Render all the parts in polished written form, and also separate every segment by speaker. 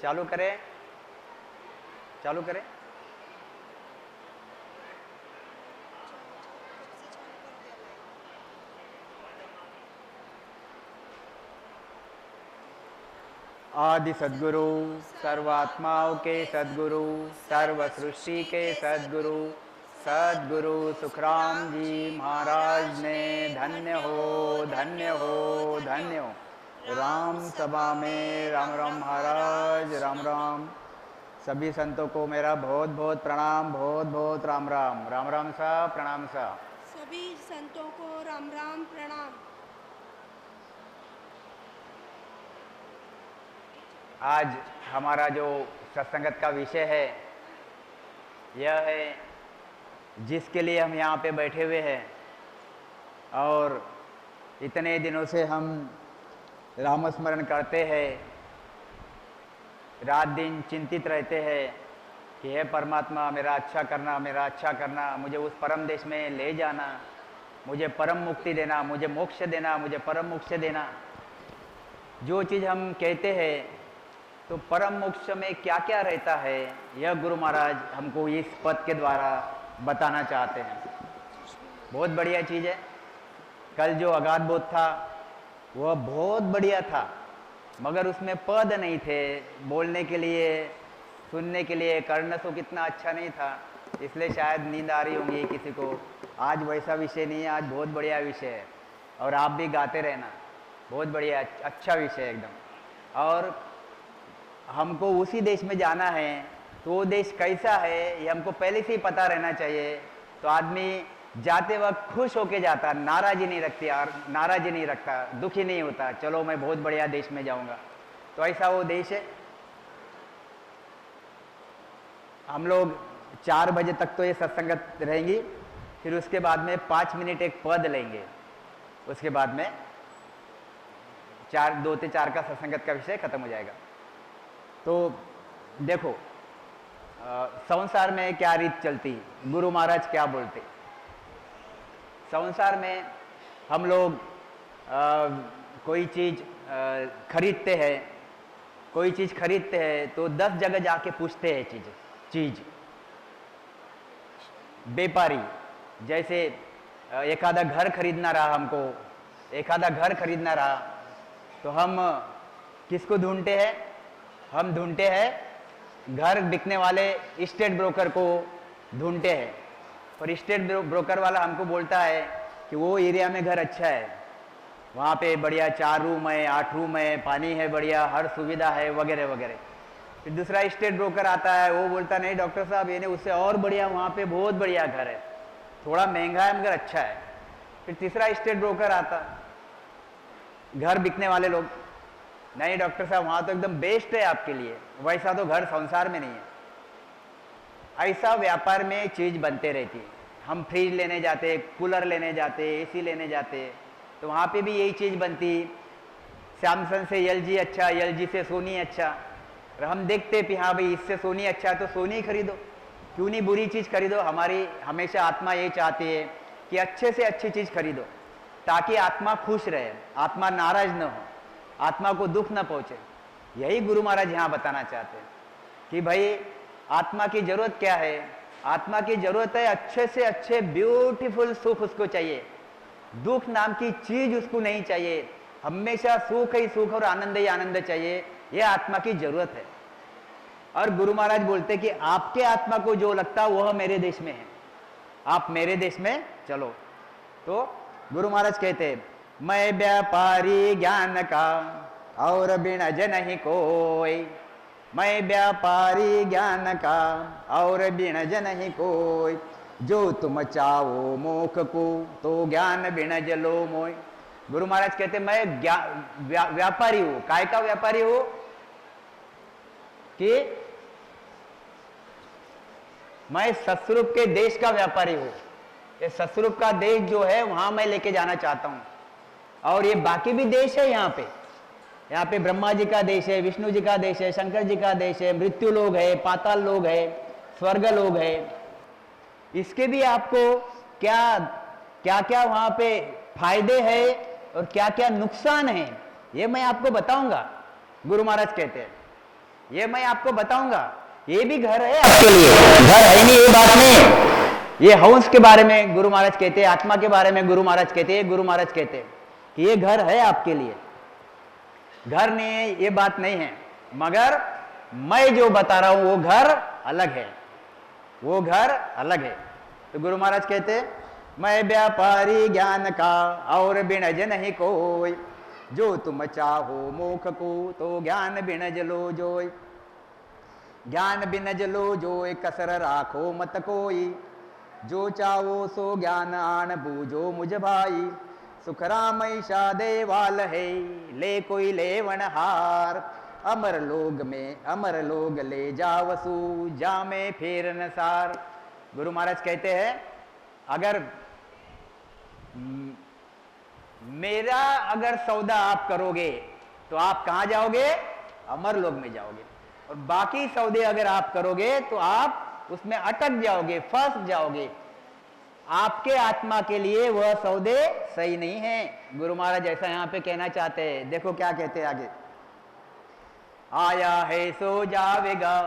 Speaker 1: चालू करें, चालू करें। आदि सद्गुरु, सर्वात्माओं के सद्गुरु, सर्व सृष्टि के सद्गुरु, सद्गुरु सुखराम जी महाराज ने धन्य हो, धन्य हो, धन्य हो। राम सभा में राम राम महाराज, राम राम। सभी संतों को मेरा बहुत बहुत प्रणाम, बहुत बहुत राम राम। राम राम सा, प्रणाम सा।
Speaker 2: सभी संतों को राम राम प्रणाम।
Speaker 1: आज हमारा जो सत्संगत का विषय है यह है जिसके लिए हम यहाँ पे बैठे हुए हैं और इतने दिनों से हम रामस्मरण करते हैं, रात दिन चिंतित रहते हैं कि हे परमात्मा मेरा अच्छा करना, मेरा अच्छा करना, मुझे उस परम देश में ले जाना, मुझे परम मुक्ति देना, मुझे मोक्ष देना, मुझे परम मोक्ष देना। जो चीज़ हम कहते हैं तो परम मोक्ष में क्या क्या रहता है यह गुरु महाराज हमको इस पद के द्वारा बताना चाहते हैं। बहुत बढ़िया चीज़ है। कल जो अगाध बोध था वह बहुत बढ़िया था, मगर उसमें पद नहीं थे बोलने के लिए, सुनने के लिए। कर्ण सो कितना अच्छा नहीं था, इसलिए शायद नींद आ रही होंगी किसी को। आज वैसा विषय नहीं है, आज बहुत बढ़िया विषय है और आप भी गाते रहना। बहुत बढ़िया, अच्छा विषय है एकदम। और हमको उसी देश में जाना है तो वो देश कैसा है ये हमको पहले से ही पता रहना चाहिए। तो आदमी जाते वक्त खुश होके जाता, नाराज़ी नहीं रखती यार, नाराज़ी नहीं रखता, दुखी नहीं होता, चलो मैं बहुत बढ़िया देश में जाऊंगा। तो ऐसा वो देश है। हम लोग 4 बजे तक तो ये सत्संगत रहेंगी, फिर उसके बाद में 5 मिनट एक पद लेंगे, उसके बाद में 2 से 4 का सत्संगत का विषय खत्म हो जाएगा। तो देखो संसार में क्या रीत चलती, गुरु महाराज क्या बोलते। संसार में हम लोग कोई चीज़ खरीदते हैं, कोई चीज़ खरीदते हैं तो 10 जगह जाके पूछते हैं चीज़। व्यापारी जैसे एक आधा घर खरीदना रहा, हमको एक आधा घर खरीदना रहा तो हम किसको ढूंढते हैं? हम ढूंढते हैं घर बिकने वाले स्टेट ब्रोकर को ढूंढते हैं। पर स्टेट ब्रोकर वाला हमको बोलता है कि वो एरिया में घर अच्छा है, वहाँ पे बढ़िया 4 रूम है, 8 रूम है, पानी है बढ़िया, हर सुविधा है वगैरह वगैरह। फिर दूसरा स्टेट ब्रोकर आता है, वो बोलता नहीं डॉक्टर साहब ये नहीं, उससे और बढ़िया वहाँ पे बहुत बढ़िया घर है, थोड़ा महंगा है मगर अच्छा है। फिर तीसरा स्टेट ब्रोकर आता, घर बिकने वाले लोग, नहीं डॉक्टर साहब वहाँ तो एकदम बेस्ट है आपके लिए, वैसा तो घर संसार में नहीं है। ऐसा व्यापार में चीज़ बनते रहती है। हम फ्रिज लेने जाते, कूलर लेने जाते, एसी लेने जाते, तो वहाँ पे भी यही चीज़ बनती, सैमसंग से एलजी अच्छा, एलजी से सोनी अच्छा। और हम देखते कि हाँ भाई इससे सोनी अच्छा तो सोनी खरीदो, क्यों नहीं बुरी चीज़ खरीदो। हमारी हमेशा आत्मा ये चाहती है कि अच्छे से अच्छी चीज़ खरीदो ताकि आत्मा खुश रहे, आत्मा नाराज न हो, आत्मा को दुख न पहुँचे। यही गुरु महाराज यहाँ बताना चाहते हैं कि भाई आत्मा की जरूरत क्या है। आत्मा की जरूरत है अच्छे से अच्छे ब्यूटीफुल सुख उसको चाहिए, दुख नाम की चीज उसको नहीं चाहिए। हमेशा सुख ही सुख और आनंद ही आनंद चाहिए, यह आत्मा की जरूरत है। और गुरु महाराज बोलते कि आपके आत्मा को जो लगता वह मेरे देश में है, आप मेरे देश में चलो। तो गुरु महाराज कहते मैं व्यापारी ज्ञान का और बिन जन ही कोई, मैं व्यापारी ज्ञान का और बिन जन ही कोई, जो तुम चाहो मोख को तो ज्ञान बिन जलो मोय। गुरु महाराज कहते मैं व्यापारी हूं। काय का व्यापारी हूं? कि मैं सतस्वरूप के देश का व्यापारी हूं। ये सतस्वरूप का देश जो है वहां मैं लेके जाना चाहता हूं। और ये बाकी भी देश है यहाँ पे ब्रह्मा जी का देश है, विष्णु जी का देश है, शंकर जी का देश है, मृत्यु लोग है, पाताल लोग है, स्वर्ग लोग है। इसके भी आपको क्या क्या क्या वहां पे फायदे हैं और क्या क्या नुकसान है ये मैं आपको बताऊंगा। गुरु महाराज कहते हैं ये मैं आपको बताऊंगा। ये भी घर है आपके लिए, घर है नहीं ये बात नहीं। ये हंस के बारे में गुरु महाराज कहते हैं, आत्मा के बारे में गुरु महाराज कहते हैं, गुरु महाराज कहते हैं कि ये घर है आपके लिए, घर नहीं है ये बात नहीं है, मगर मैं जो बता रहा हूं वो घर अलग है, वो घर अलग है। तो गुरु महाराज कहते हैं मैं व्यापारी ज्ञान का और बिनज नहीं कोई, जो तुम चाहो मोख को तो ज्ञान बिनज लो जोय, ज्ञान बिनज लो जोय कसर राखो मत कोई, जो चाहो सो ज्ञान आन बूझो मुझ भाई, सुखराम ईशा देवाल है ले कोई लेवन हार, अमर लोग में अमर लोग ले जावसु जामे फेर नसार। गुरु महाराज कहते हैं अगर मेरा अगर सौदा आप करोगे तो आप कहां जाओगे? अमर लोग में जाओगे, और बाकी सौदे अगर आप करोगे तो आप उसमें अटक जाओगे, फंस जाओगे। आपके आत्मा के लिए वह सौदे सही नहीं है। गुरु महाराज ऐसा यहां पे कहना चाहते हैं। देखो क्या कहते हैं आगे, आया है सो जावेगा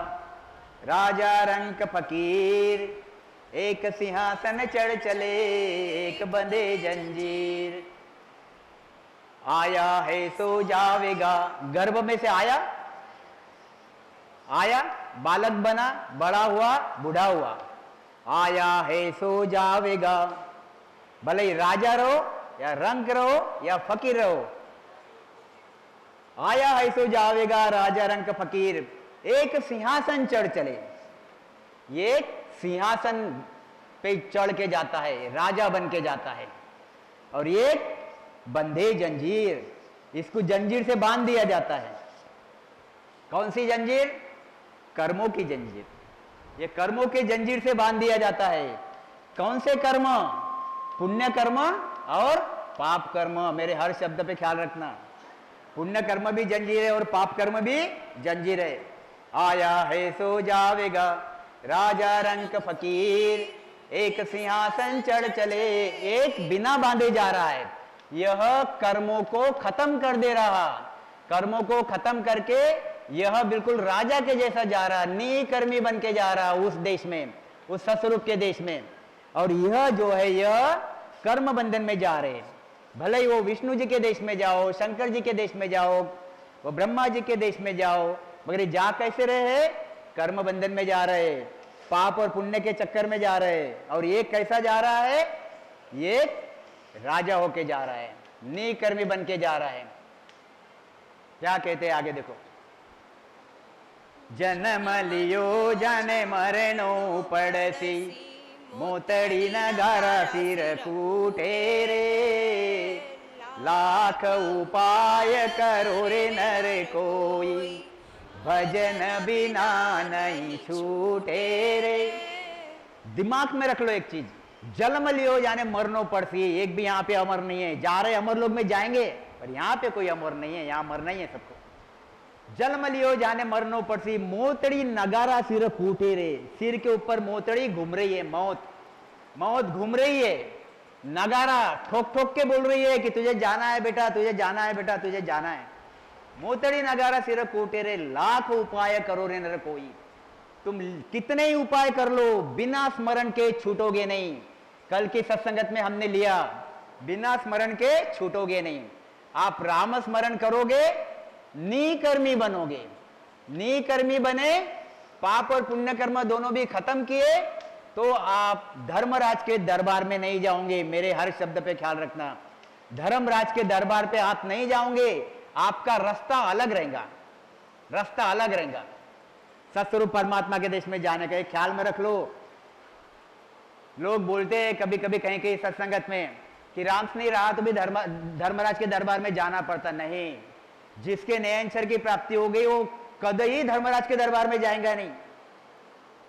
Speaker 1: राजा रंक फकीर, एक सिंहासन चढ़ चले एक बंधे जंजीर, आया है सो जावेगा, गर्भ में से आया, आया बालक बना, बड़ा हुआ, बूढ़ा हुआ, आया है सो जावेगा, भले ही राजा रहो या रंक रहो या फकीर रहो, आया है सो जावेगा राजा रंक फकीर, एक सिंहासन चढ़ चले। ये सिंहासन पे चढ़ के जाता है, राजा बन के जाता है, और ये बंधे जंजीर, इसको जंजीर से बांध दिया जाता है। कौन सी जंजीर? कर्मों की जंजीर। ये कर्मों के जंजीर से बांध दिया जाता है। कौन से कर्म? पुण्य कर्म और पाप कर्म। मेरे हर शब्द पे ख्याल रखना, पुण्य कर्म भी जंजीर है और पाप कर्म भी जंजीर है। आया है सो जावेगा राजा रंक फकीर, एक सिंहासन चढ़ चले, एक बिना बांधे जा रहा है। यह कर्मों को खत्म कर दे रहा, कर्मों को खत्म करके यह बिल्कुल राजा के जैसा जा रहा, निकर्मी बन के जा रहा उस देश में, उस ससुरूप के देश में। और यह जो है यह कर्म बंधन में जा रहे। भले ही वो विष्णु जी के देश में जाओ, शंकर जी के देश में जाओ, वो ब्रह्मा जी के देश में जाओ, मगर ये जा कैसे रहे? कर्म बंधन में जा रहे, पाप और पुण्य के चक्कर में जा रहे। और ये कैसा जा रहा है? ये राजा होके जा रहा है, निकर्मी बन के जा रहा है। क्या कहते हैं आगे देखो, जन्म लियो जाने मरणो पड़सी, मोतड़ी नगारा सिर कूटे रे, लाख उपाय करो रे नर कोई, भजन बिना नहीं छूटे रे। दिमाग में रख लो एक चीज, जन्म लियो जाने मरनो पड़सी। एक भी यहाँ पे अमर नहीं है, जा रहे अमर लोग में जाएंगे, पर यहाँ पे कोई अमर नहीं है, यहाँ मरना ही है सबको। जन्म लियो जाने मरनो पड़सी, मोतड़ी नगारा सिर फूटे रे। सिर के ऊपर मोतड़ी घूम रही है, मौत, मौत घूम रही है, नगारा ठोक ठोक के बोल रही है कि तुझे जाना है बेटा, तुझे जाना है बेटा, तुझे जाना है। मोतड़ी नगारा सिर फूटे रे, लाख उपाय करो रे नर कोई। तुम कितने ही उपाय कर लो, बिना स्मरण के छूटोगे नहीं। कल की सत्संगत में हमने लिया, बिना स्मरण के छूटोगे नहीं। आप राम स्मरण करोगे, निकर्मी बनोगे। निकर्मी बने, पाप और पुण्य कर्म दोनों भी खत्म किए, तो आप धर्मराज के दरबार में नहीं जाओगे। मेरे हर शब्द पे ख्याल रखना, धर्मराज के दरबार पे आप नहीं जाओगे, आपका रास्ता अलग रहेगा, रास्ता अलग रहेगा। सत्स्वरूप परमात्मा के देश में जाने का ख्याल में रख लो। लोग बोलते हैं कभी कभी कहीं कहीं सत्संगत में कि रामस नहीं रहा तो भी धर्मराज के दरबार में जाना पड़ता। नहीं, जिसके नयनचर की प्राप्ति हो गई वो कदई धर्मराज के दरबार में जाएगा नहीं,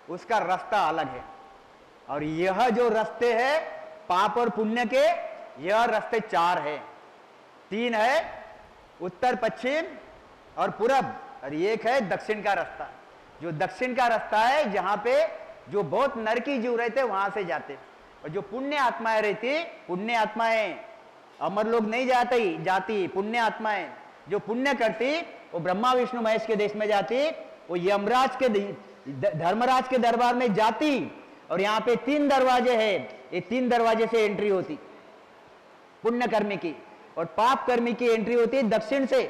Speaker 1: उसका रास्ता अलग है। और यह जो रास्ते हैं पाप और पुण्य के, यह रास्ते चार है, तीन है, उत्तर पश्चिम और पूरब, और एक है दक्षिण का रास्ता। जो दक्षिण का रास्ता है जहां पे जो बहुत नरकी जीव रहते वहां से जाते, और जो पुण्य आत्माएं रहती, पुण्य आत्माएं अमर लोग नहीं जाती, पुण्य आत्माएं जो पुण्य करती वो ब्रह्मा विष्णु महेश के देश में जाती, वो यमराज के धर्मराज के दरबार में जाती, और यहाँ पे 3 दरवाजे हैं, ये 3 दरवाजे से एंट्री होती पुण्य कर्मी की, और पाप कर्मी की एंट्री होती है दक्षिण से।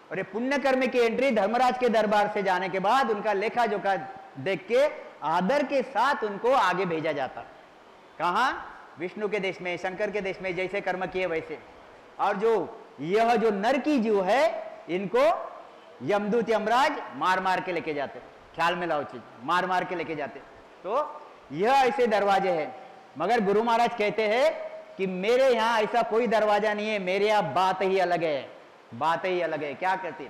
Speaker 1: और ये पुण्य कर्मी की एंट्री धर्मराज के दरबार से जाने के बाद उनका लेखा जोखा देख के आदर के साथ उनको आगे भेजा जाता। कहाँ? विष्णु के देश में, शंकर के देश में, जैसे कर्म किए वैसे। और यह जो नर की जीव है, इनको यमदूत यमराज मार मार के लेके जाते। ख्याल में लाओ चीज, मार मार के लेके जाते। तो यह ऐसे दरवाजे हैं, मगर गुरु महाराज कहते हैं कि मेरे यहाँ ऐसा कोई दरवाजा नहीं है, मेरे यहाँ बात ही अलग है, बात ही अलग है। क्या कहते?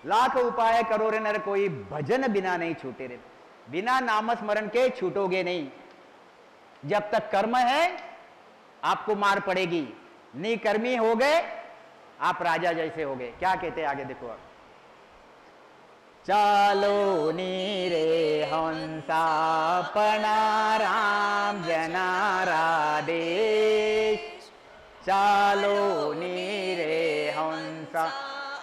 Speaker 1: लाख उपाय करो रे नर, कोई भजन बिना नहीं छूटे रे। बिना नाम स्मरण के छूटोगे नहीं। जब तक कर्म है आपको मार पड़ेगी, निकर्मी हो गए आप राजा जैसे हो गए। क्या कहते हैं आगे देखो आप। चालो नीरे हंसा पना राम जनारा देश, चालो नीरे हंसा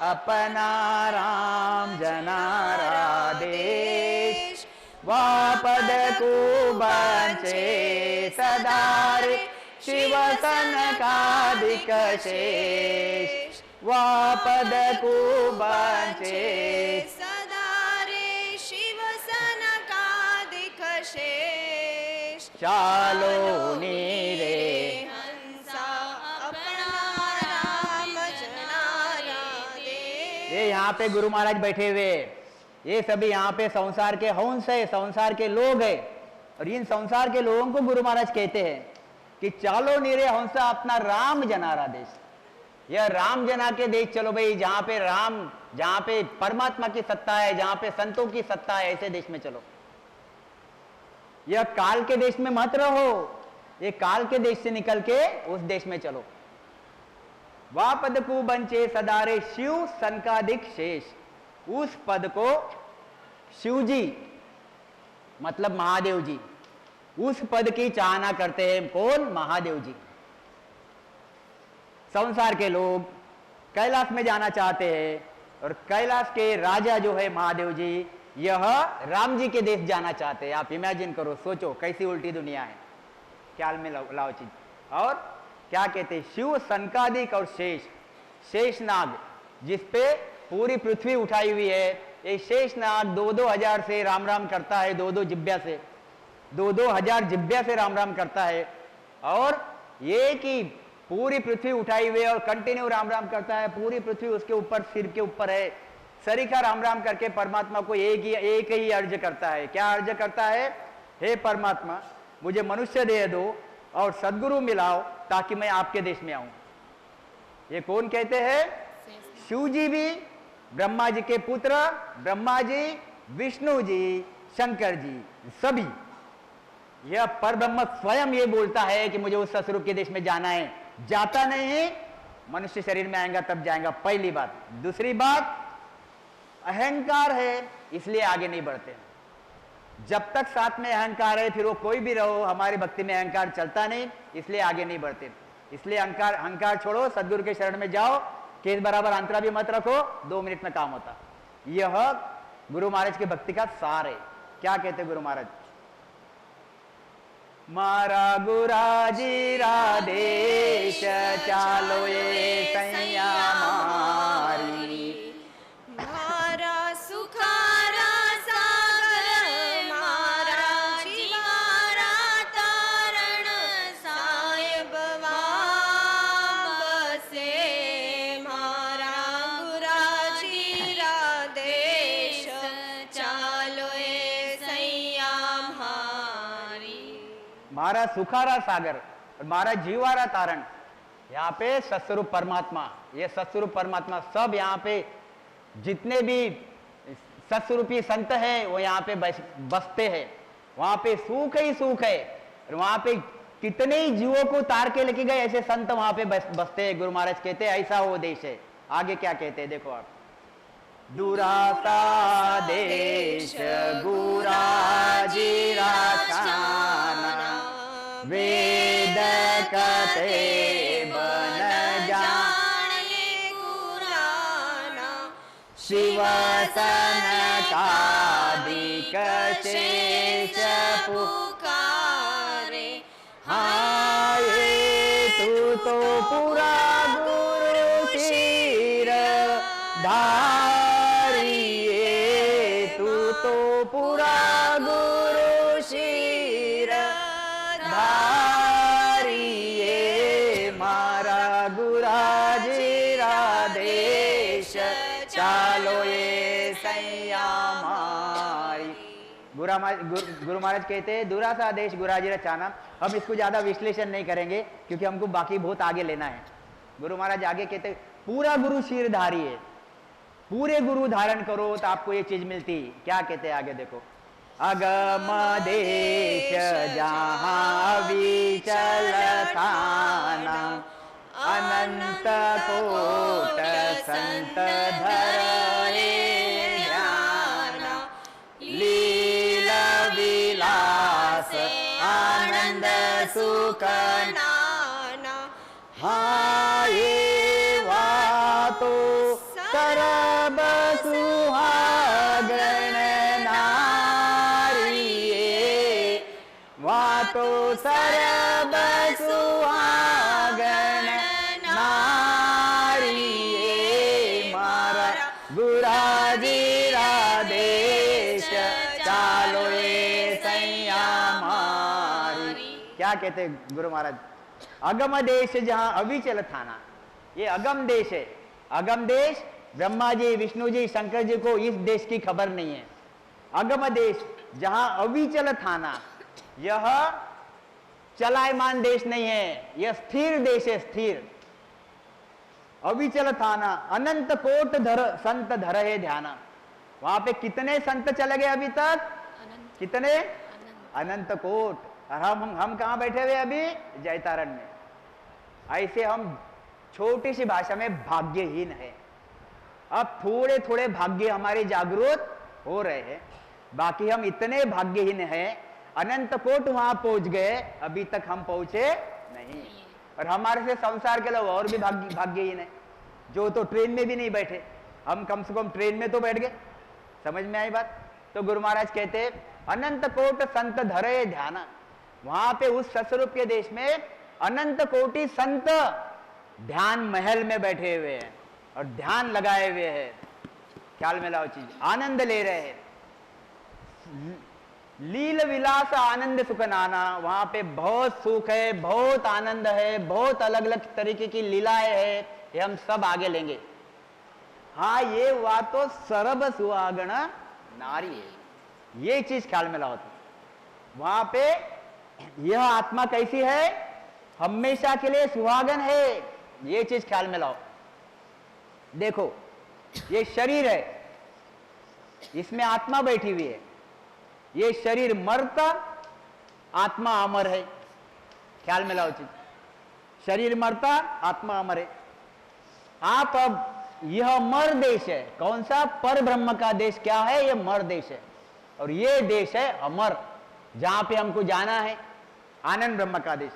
Speaker 1: अपना राम जनारा देश, वापद को बंचे सदारे शिव सनकादिक शेष, वापद को बंचे
Speaker 2: सदारे शिव सनकादिक शेष,
Speaker 1: चालो नीरे
Speaker 2: हंसा अपना राम जनारा देश।
Speaker 1: ये यहाँ पे गुरु महाराज बैठे हुए, ये सभी यहाँ पे संसार के हंस है, संसार के लोग है। और इन संसार के लोगों को गुरु महाराज कहते हैं कि चालो नीरे हंसा अपना राम जनारा देश। यह राम जना के देश चलो भाई, जहां पे राम, जहां पे परमात्मा की सत्ता है, जहां पे संतों की सत्ता है, ऐसे देश में चलो। यह काल के देश में मत रहो, ये काल के देश से निकल के उस देश में चलो। वा पद को बंचे सदारे शिव सनकादिक शेष, उस पद को शिव जी मतलब महादेव जी, उस पद की चाहना करते हैं। कौन? महादेव जी। संसार के लोग कैलाश में जाना चाहते हैं, और कैलाश के राजा जो है महादेव जी, यह राम जी के देश जाना चाहते हैं। आप इमेजिन करो, सोचो कैसी उल्टी दुनिया है। ख्याल में लाओ चीज। और क्या कहते हैं? शिव सनकादिक और शेष, शेषनाग जिसपे पूरी पृथ्वी उठाई हुई है, ये शेषनाग 2-2 हजार से राम राम करता है, 2-2 जिब्या से, 2-2 हजार जिब्या से राम राम करता है। और ये कि पूरी पृथ्वी उठाई हुई है और कंटिन्यू राम राम करता है, पूरी पृथ्वी उसके ऊपर, सिर के ऊपर है। सरीखा राम राम करके परमात्मा को एक ही अर्ज करता है। क्या अर्ज करता है? हे परमात्मा, मुझे मनुष्य देह दो और सदगुरु मिलाओ ताकि मैं आपके देश में आऊं। ये कौन कहते हैं? शिव जी भी, ब्रह्मा जी के पुत्र ब्रह्मा जी, विष्णु जी, शंकर जी, सभी। यह परब्रह्म स्वयं ये बोलता है कि मुझे उस ससुर के देश में जाना है। जाता नहीं है, मनुष्य शरीर में आएगा तब जाएगा, पहली बात। दूसरी बात, अहंकार है इसलिए आगे नहीं बढ़ते। जब तक साथ में अहंकार है, फिर वो कोई भी रहो, हमारी भक्ति में अहंकार चलता नहीं, इसलिए आगे नहीं बढ़ते। इसलिए अहंकार छोड़ो, सदगुरु के शरण में जाओ, केस बराबर अंतरा भी मत रखो, 2 मिनट में काम होता। यह गुरु महाराज की भक्ति का सार है। क्या कहते गुरु महाराज? मारा गुराजी राधेश, चालो ये सैया मारी,
Speaker 2: मारा सुखारा सागर, मारा जीवारा तारण, साहेब बसे, मारा गुराजी राधेश, चालो ये सैया मारी।
Speaker 1: मारा सुखारा सागर और मारा जीवारा तारण। यहाँ पे सत्स्वरूप परमात्मा, ये सत्स्वरूप परमात्मा सब यहाँ पे जितने भी सत्स्वरूपी संत हैं वो यहाँ पे बसते हैं। वहाँ पे सुख ही सुख है, और वहाँ पे कितने ही जीवों को तार के लेके गए ऐसे संत वहाँ पे बसते हैं। गुरु महाराज कहते हैं ऐसा वो देश है। आगे क्या कहते हैं देखो आप। दुरासा देश गुराजी राखाना, वेद कते बन जाने
Speaker 2: पुराना,
Speaker 1: शिव सनकादिक शेष
Speaker 2: पुकारे
Speaker 1: हाँ ये तू तो पूरा गुरु शीर धारी ये तू तो पूरा गुरु शीर धारी ये मारा गुराजीरा देश चालो ये सैया मारी। गुरु महाराज कहते हैं दूरा सा देश गुराजीरा चाना। हम इसको ज्यादा विश्लेषण नहीं करेंगे क्योंकि हमको बाकी बहुत आगे लेना है। गुरु महाराज आगे कहते पूरा गुरु शीरधारी है, पूरे गुरु धारण करो तो आपको ये चीज मिलती। क्या कहते हैं आगे देखो, अगम देश जहाँ विचल थाना अनंत कोट संत धरे ध्यान लीला विलास आनंद सुख
Speaker 2: नाना
Speaker 1: हाँ ये वातो सरब सुहागण नारी ये वातो सरब सुहागण नारी ये मारा गुराजीरा देश चालो ये सैया मारी। क्या कहते हैं गुरु महाराज, अगम देश जहां अविचल थाना, ये अगम देश है। अगम देश ब्रह्मा जी विष्णु जी शंकर जी को इस देश की खबर नहीं है। अगम देश जहां अविचल थाना, यह चलायमान देश नहीं है, यह स्थिर देश है, स्थिर। अविचल थाना अनंत कोट धर संत धर है ध्याना। वहां पे कितने संत चले गए अभी तक, कितने अनंत कोट। और हम कहां बैठे हुए अभी, जैतारण में। ऐसे हम छोटी सी भाषा में भाग्यहीन है। अब थोड़े थोड़े भाग्य हमारे जागृत हो रहे हैं, बाकी हम इतने भाग्यहीन हैं। अनंत कोट वहां पहुंच गए, अभी तक हम पहुंचे नहीं। और हमारे से संसार के लोग और भी भाग्यहीन है, जो तो ट्रेन में भी नहीं बैठे। हम कम से कम ट्रेन में तो बैठ गए। समझ में आई बात। तो गुरु महाराज कहते हैं अनंत कोट संत धरे ध्याना। वहां पे उस सस्वरूप के देश में अनंत कोटि संत ध्यान महल में बैठे हुए हैं और ध्यान लगाए हुए हैं। ख्याल में लाओ चीज, आनंद ले रहे हैं। लील विलास आनंद सुख नाना। वहां पे बहुत सुख है, बहुत आनंद है, बहुत अलग अलग तरीके की लीलाएं है। ये हम सब आगे लेंगे। हाँ ये हुआ तो सरब सुहागण नारी है। ये चीज ख्याल में लाओ। तो वहां पे यह आत्मा कैसी है, हमेशा के लिए सुहागन है। ये चीज ख्याल में लाओ। देखो ये शरीर है, इसमें आत्मा बैठी हुई है। ये शरीर मरता, आत्मा अमर है। ख्याल में लाओ चीज, शरीर मरता, आत्मा अमर है। आप अब यह मर देश है। कौन सा, पर ब्रह्म का देश क्या है, यह मर देश है। और यह देश है अमर, जहां पे हमको जाना है, आनंद ब्रह्म का देश।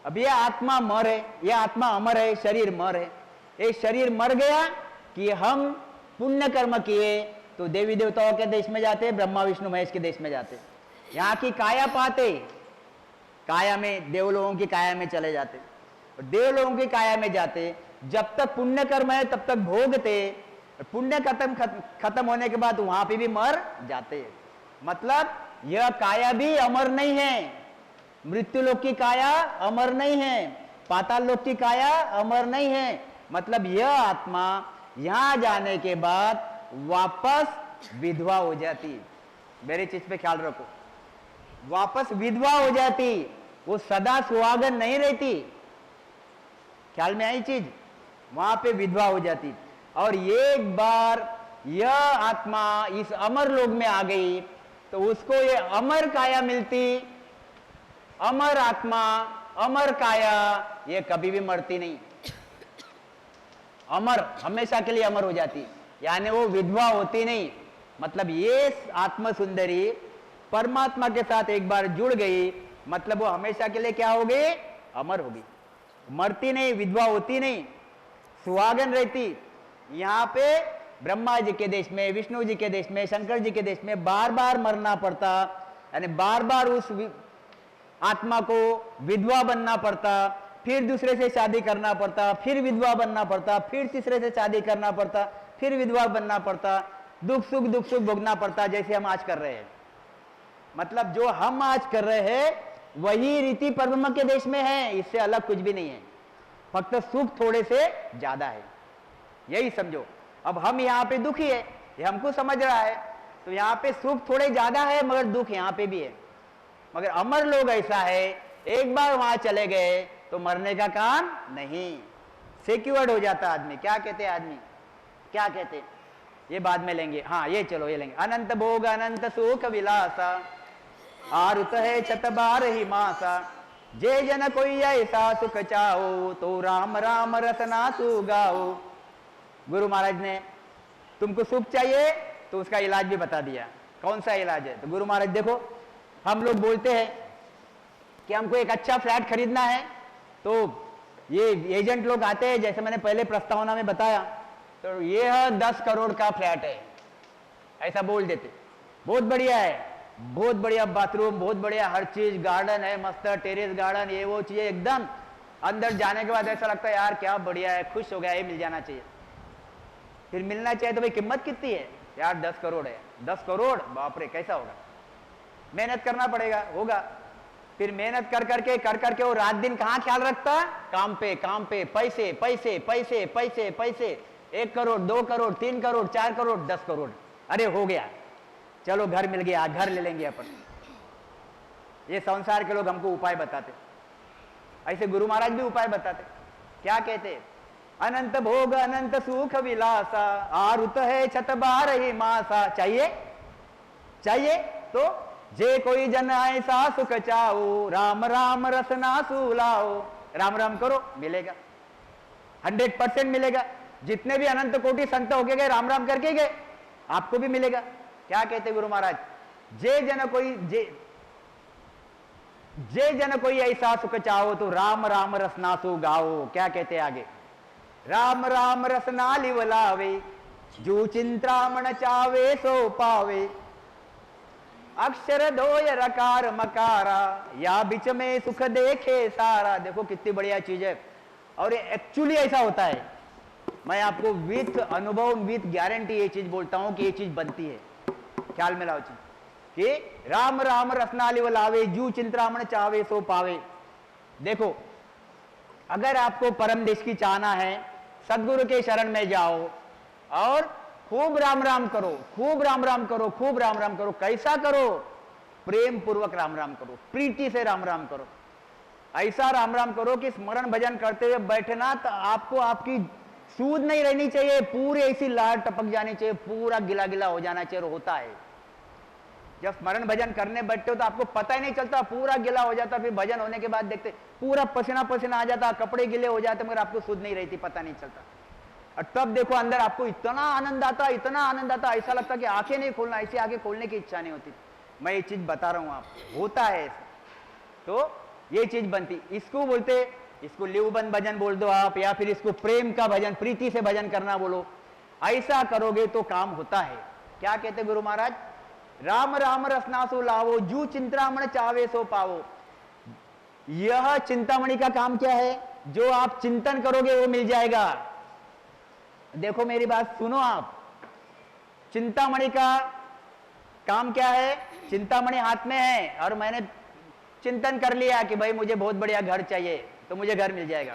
Speaker 1: अब यह आत्मा मर है, यह आत्मा अमर है, शरीर मर है। ये शरीर मर गया कि हम पुण्य कर्म किए तो देवी देवताओं के देश में जाते, ब्रह्मा विष्णु महेश के देश में जाते। यहाँ की काया पाते, काया में देवलोगों की काया में चले जाते। और देवलोगों की काया में जाते, जब तक पुण्य कर्म है तब तक भोगते। पुण्य खत्म होने के बाद वहां पे भी मर जाते। मतलब यह काया भी अमर नहीं है। मृत्यु लोक की काया अमर नहीं है, पाताल लोक की काया अमर नहीं है। मतलब यह आत्मा यहां जाने के बाद वापस विधवा हो जाती। मेरी चीज पे ख्याल रखो, वापस विधवा हो जाती, वो सदा सुहागन नहीं रहती। ख्याल में आई चीज, वहां पे विधवा हो जाती। और एक बार यह आत्मा इस अमर लोक में आ गई तो उसको ये अमर काया मिलती। अमर आत्मा, अमर काया, ये कभी भी मरती नहीं। अमर, हमेशा के लिए अमर हो जाती, यानी वो विधवा होती नहीं। मतलब ये आत्मा सुंदरी परमात्मा के साथ एक बार जुड़ गई, मतलब वो हमेशा के लिए क्या हो गई, अमर होगी। मरती नहीं, विधवा होती नहीं, सुहागन रहती। यहाँ पे ब्रह्मा जी के देश में, विष्णु जी के देश में, शंकर जी के देश में बार बार मरना पड़ता, यानी बार बार उस आत्मा को विधवा बनना पड़ता, फिर दूसरे से शादी करना पड़ता, फिर विधवा बनना पड़ता, फिर तीसरे से शादी करना पड़ता, फिर विधवा बनना पड़ता, दुख सुख भोगना पड़ता, जैसे हम आज कर रहे हैं। मतलब जो हम आज कर रहे हैं वही रीति परब्रह्म के देश में है, इससे अलग कुछ भी नहीं है, फक्त सुख थोड़े से ज्यादा है, यही समझो। अब हम यहाँ पे दुखी है, ये हमको समझ रहा है, तो यहाँ पे सुख थोड़े ज्यादा है मगर दुख यहाँ पे भी है। मगर अमर लोग ऐसा है, एक बार वहां चले गए तो मरने का काम नहीं, सिक्योर्ड हो जाता आदमी। क्या कहते हैं आदमी, क्या कहते हैं, ये बाद में लेंगे, हाँ ये चलो ये लेंगे। अनंत भोग अनंत सुख विलासा, आरुत है छत बार ही मासा, जे जन कोई ऐसा सुख चाहो, तो राम राम रसना तू गाओ। गुरु महाराज ने तुमको सुख चाहिए तो उसका इलाज भी बता दिया, कौन सा इलाज है। तो गुरु महाराज देखो, हम लोग बोलते हैं कि हमको एक अच्छा फ्लैट खरीदना है, तो ये एजेंट लोग आते हैं, जैसे मैंने पहले प्रस्तावना में बताया, तो ये 10 करोड़ का फ्लैट है, ऐसा बोल देते। बहुत बढ़िया है, बहुत बढ़िया बाथरूम, बहुत बढ़िया हर चीज, गार्डन है मस्त, टेरेस गार्डन, ये वो चीजें एकदम। अंदर जाने के बाद ऐसा लगता है यार क्या बढ़िया है, खुश हो गया, ये मिल जाना चाहिए। फिर मिलना चाहिए तो भाई कीमत कितनी है यार, 10 करोड़ है। 10 करोड़ बाप रे, कैसा होगा, मेहनत करना पड़ेगा, होगा। फिर मेहनत कर करके वो रात दिन कहाँ ख्याल रखता, काम पे, पैसे पैसे पैसे पैसे पैसे, 1 करोड़ 2 करोड़ 3 करोड़ 4 करोड़ 10 करोड़, अरे हो गया, चलो घर मिल गया, घर ले लेंगे अपन। ये संसार के लोग हमको उपाय बताते, ऐसे गुरु महाराज भी उपाय बताते। क्या कहते, अनंत भोग अनंत सुख विलासा, आरुत है छत बार ही मासा। चाहिए तो जे कोई जन ऐसा सुख चाहो, राम राम रसना सुलाओ। राम राम करो, मिलेगा, 100% मिलेगा। जितने भी अनंत कोटि संत होके गए राम राम करके गए, आपको भी मिलेगा। क्या कहते गुरु महाराज, जे जन कोई ऐसा सुख चाहो, तो राम राम रसना सु गाओ। क्या कहते आगे, राम राम रसना लिवलावे, जो चिंतामण चावे सो पावे। अक्षर दोय रकार मकारा, या बीच में सुख देखे सारा। देखो कितनी बढ़िया चीज है, और ये एक्चुअली ऐसा होता है। मैं आपको विथ अनुभव विथ गारंटी ये चीज बोलता हूं कि ये चीज बनती है। ख्याल में लाओ चीज कि राम राम रसनाली लावे, जू चिंतामण चावे सो पावे। देखो अगर आपको परम देश की चाहना है, सदगुरु के शरण में जाओ और खूब राम राम करो, खूब राम राम करो, खूब राम राम करो। कैसा करो, प्रेम पूर्वक राम राम करो, प्रीति से राम राम करो। ऐसा राम राम करो कि स्मरण भजन करते हुए बैठना तो आपको आपकी सूद नहीं रहनी चाहिए, पूरी ऐसी लार टपक जानी चाहिए, पूरा गिला गिला हो जाना चाहिए। होता है जब स्मरण भजन करने बैठते हो तो आपको पता ही नहीं चलता, पूरा गिला हो जाता, फिर भजन होने के बाद देखते पूरा पसीना पसीना आ जाता, कपड़े गिले हो जाते, मगर आपको सूद नहीं रहती, पता नहीं चलता। और तब देखो अंदर आपको इतना आनंद आता, इतना आनंद आता, ऐसा लगता कि आंखें नहीं खोलना, ऐसी आंखें खोलने की इच्छा नहीं होती। मैं ये चीज बता रहा हूं आपको, होता है ऐसा, तो ये चीज बनती। इसको बोलते, इसको लिवबंद भजन बोल दो आप, या फिर इसको प्रेम का भजन, प्रीति से भजन करना बोलो। ऐसा करोगे तो काम होता है। क्या कहते गुरु महाराज, राम राम रसना सो लावो, जू चिंतामण चावे सो पावो। यह चिंतामणि का काम क्या है, जो आप चिंतन करोगे वो मिल जाएगा। देखो मेरी बात सुनो आप, चिंतामणि का काम क्या है, चिंतामणि हाथ में है और मैंने चिंतन कर लिया कि भाई मुझे बहुत बढ़िया घर चाहिए तो मुझे घर मिल जाएगा,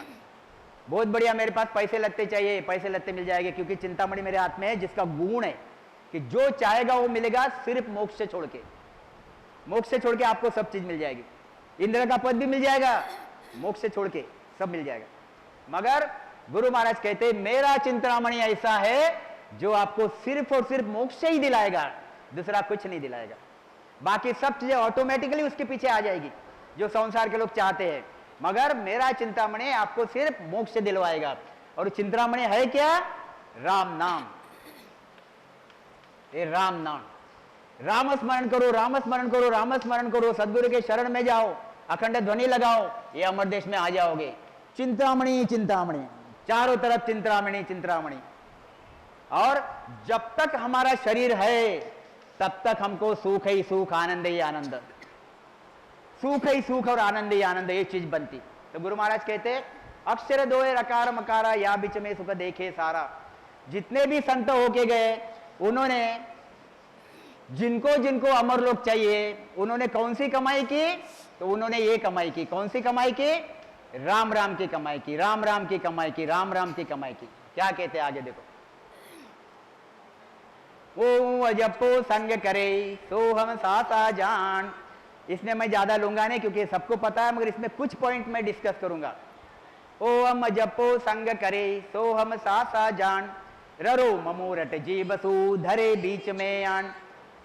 Speaker 1: बहुत बढ़िया मेरे पास पैसे लगते चाहिए, पैसे लगते मिल जाएंगे, क्योंकि चिंतामणि मेरे हाथ में है, जिसका गुण है कि जो चाहेगा वो मिलेगा, सिर्फ मोक्ष से छोड़ के। मोक्ष से छोड़ के आपको सब चीज मिल जाएगी, इंद्र का पद भी मिल जाएगा, मोक्ष से छोड़ के सब मिल जाएगा। मगर गुरु महाराज कहते मेरा चिंतामणि ऐसा है जो आपको सिर्फ और सिर्फ मोक्ष से ही दिलाएगा, दूसरा कुछ नहीं दिलाएगा। बाकी सब चीजें ऑटोमेटिकली उसके पीछे आ जाएगी जो संसार के लोग चाहते हैं, मगर मेरा चिंतामणि आपको सिर्फ मोक्ष से दिलवाएगा। और चिंतामणि है क्या, राम नाम। ये राम नाम, राम स्मरण करो, राम स्मरण करो, राम स्मरण करो, सदगुरु के शरण में जाओ, अखंड ध्वनि लगाओ, ये अमर देश में आ जाओगे। चिंतामणि चिंतामणि, चारों तरफ चिंतामणि चिंतामणि। और जब तक हमारा शरीर है तब तक हमको सुख ही सुख, आनंद ही आनंद, सुख ही सुख और आनंद ही आनंद, ये चीज बनती। तो गुरु महाराज कहते अक्षर दोए रकार मकारा, या बीच में सुख देखे सारा। जितने भी संत होके गए उन्होंने जिनको जिनको अमर लोक चाहिए, उन्होंने कौन सी कमाई की? तो उन्होंने ये कमाई की। कौन सी कमाई की? राम राम की कमाई की, राम राम की कमाई की, राम राम की कमाई की। क्या कहते हैं आगे देखो, ओ अजपो संग करे सो हम सासा जान। इसमें मैं ज्यादा लूंगा नहीं क्योंकि सबको पता है, मगर इसमें कुछ पॉइंट मैं डिस्कस करूंगा। ओ हम अजपो संग करे सो हम सासा जान, ररो ममोरट जीवसु धरे बीच में आन,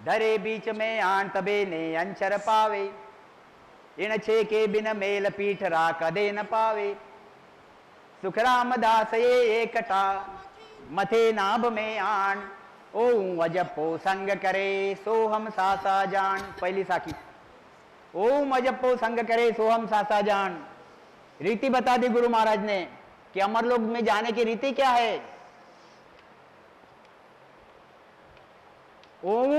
Speaker 1: धरे बीच में आन तबे ने अंचर पावे, इन छे के बिन मेल पीठ रा कदे न पावे। सुख राम दास ये एकटा मथे नाभ में आन, ओ अजपो संग करे सो हम सासा जान। पहली साखी, ओम अजपो संग करे सो हम सासा जान। रीति बता दी गुरु महाराज ने कि अमरलोक में जाने की रीति क्या है। ओम,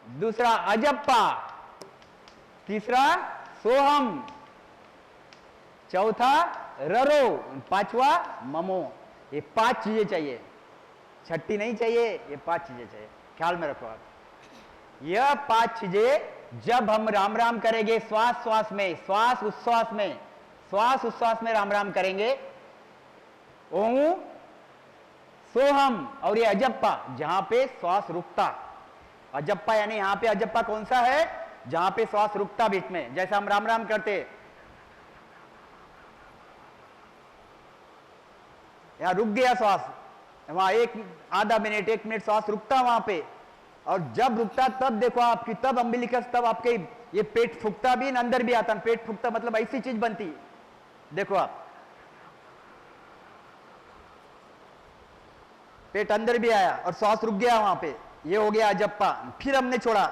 Speaker 1: दूसरा अजप्पा, तीसरा सोहम, चौथा ररो, पांचवा ममो। ये 5 चीजें चाहिए, छठी नहीं चाहिए, ये 5 चीजें चाहिए, ख्याल में रखो आप। यह 5 चीजें जब हम राम राम करेंगे, श्वास श्वास में, श्वास उच्छ्वास में, श्वास उच्छ्वास में राम राम करेंगे, ओम सोहम और ये अजप्पा, जहां पे श्वास रुकता। अजप्पा यानी यहां पे अजप्पा कौन सा है? जहां पे श्वास रुकता बीच में। जैसा हम राम राम करते, यहां रुक गया श्वास, वहां आधा मिनट 1 मिनट श्वास रुकता वहां पे, और जब रुकता तब देखो आपकी, तब अम्बिलिकस, तब आपके ये पेट फूकता भी, अंदर भी आता। पेट फूकता मतलब ऐसी चीज बनती, देखो आप, पेट अंदर भी आया और श्वास रुक गया वहां पे, ये हो गया अजप्पा। फिर हमने छोड़ा,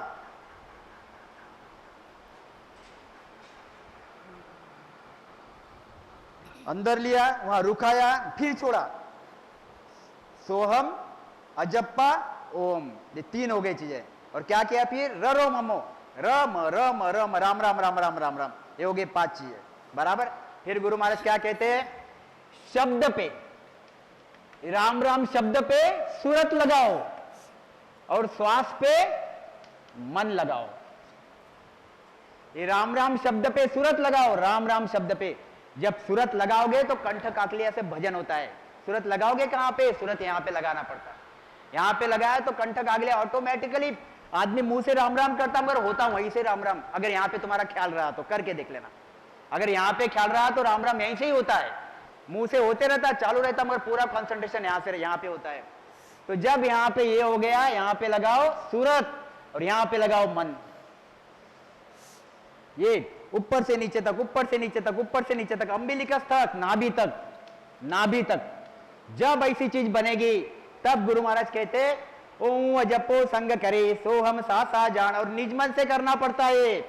Speaker 1: अंदर लिया, वहां रुकाया, फिर छोड़ा। सोहम, अजप्पा, ओम, ये 3 हो गई चीजें। और क्या किया फिर? ररो ममो, रम रम रम राम राम राम राम राम राम, ये हो गए 5 चीजें, बराबर। फिर गुरु महाराज क्या कहते हैं? शब्द पे, राम राम शब्द पे सूरत लगाओ और श्वास पे मन लगाओ। ये राम राम शब्द पे सूरत लगाओ, राम राम शब्द पे जब सूरत लगाओगे तो कंठ काकलिया से भजन होता है। सूरत लगाओगे कहां पे? सूरत यहां पे लगाना पड़ता है। यहां पे लगाया तो कंठ काकलिया ऑटोमेटिकली, आदमी मुंह से राम राम करता मगर होता वहीं से राम राम। अगर यहां पे तुम्हारा ख्याल रहा तो करके देख लेना, अगर यहां पे ख्याल रहा तो राम राम यहीं से ही होता है, मुंह से होते रहता, चालू रहता, मगर पूरा कंसंट्रेशन यहां से यहां पे होता है। तो जब यहां पे ये हो गया, यहां पे लगाओ सूरत और यहां पे लगाओ मन। ये ऊपर से नीचे तक, ऊपर से नीचे तक, ऊपर से नीचे तक, अम्बिलिकस तक, नाभि तक, नाभि तक। जब ऐसी चीज बनेगी तब गुरु महाराज कहते ओम अजपो संग करे सो हम सासा जान। और निज मन से करना पड़ता है।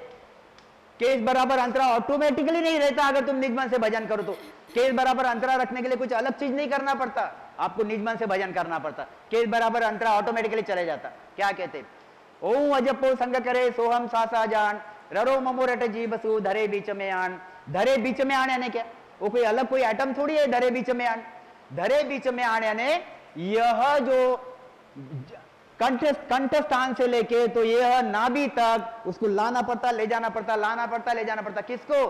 Speaker 1: केस बराबर अंतरा ऑटोमेटिकली नहीं रहता। अगर तुम निज मन से भजन करो तो केस बराबर अंतरा रखने के लिए कुछ अलग चीज नहीं करना पड़ता, आपको निज मन से भजन करना पड़ता। केस बराबर अंतरा ऑटोमेटिकली चले जाता। क्या कहते? ओम अजपो संग करे सो हम सासा जान, ररो ममोरट जीवसु धरे बीच में आन। धरे बीच में आन यानी क्या? वो कोई अलग कोई आइटम थोड़ी है धरे बीच में आन। धरे बीच में आन यानी यह जो कंठ स्थान से लेके तो यह नाभि तक उसको लाना पड़ता, ले जाना पड़ता, लाना पड़ता, ले जाना पड़ता। किसको?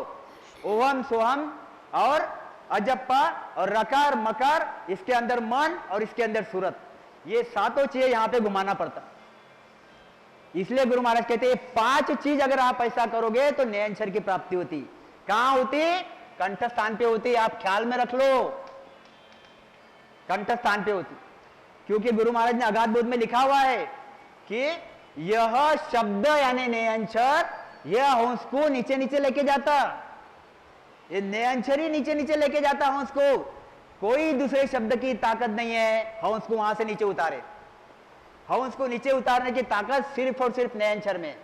Speaker 1: ओहम सोहम और अजप्पा और रकार मकार, इसके अंदर मन और इसके अंदर सूरत, ये 7 चीजें यहां पे घुमाना पड़ता। इसलिए गुरु महाराज कहते हैं 5 चीज अगर आप ऐसा करोगे तो नयनचर की प्राप्ति होती। कहां होती? कंठ स्थान पे होती। आप ख्याल में रख लो, कंठ स्थान पे होती। क्योंकि गुरु महाराज ने अगाध बोध में लिखा हुआ है कि यह शब्द यानी नयनचर, यह हंस को नीचे नीचे लेके जाता। ये नयनचर ही नीचे नीचे लेके जाता हंस को। कोई दूसरे शब्द की ताकत नहीं है हंस को वहां से नीचे उतारे। हंस को नीचे उतारने की ताकत सिर्फ और सिर्फ नयनचर में।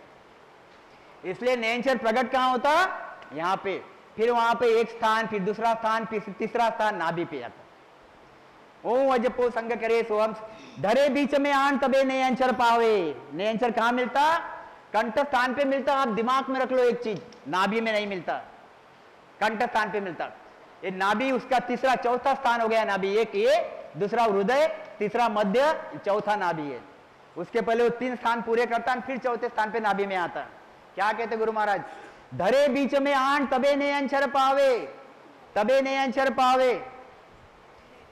Speaker 1: इसलिए नयनचर प्रकट कहां होता? यहां पे। फिर वहां पे एक स्थान, फिर दूसरा स्थान, फिर तीसरा स्थान नाभि पे आता। ओ अजपो संग करे सो हम धरे बीच में आन तबे नयंचर पावे। नयंचर कहां मिलता? कंठ स्थान पे मिलता। आप दिमाग में रख लो एक चीज, नाभि में नहीं मिलता, कंठ स्थान पे मिलता। ये नाभि उसका तीसरा चौथा स्थान हो गया। नाभि एक ये, दूसरा हृदय, तीसरा मध्य, चौथा नाभि है। उसके पहले वो 3 स्थान पूरे करता है, फिर चौथे स्थान पे नाभि में आता। क्या कहते गुरु महाराज? धरे बीच में आन तबे नयंचर पावे, तबे नयंचर पावे।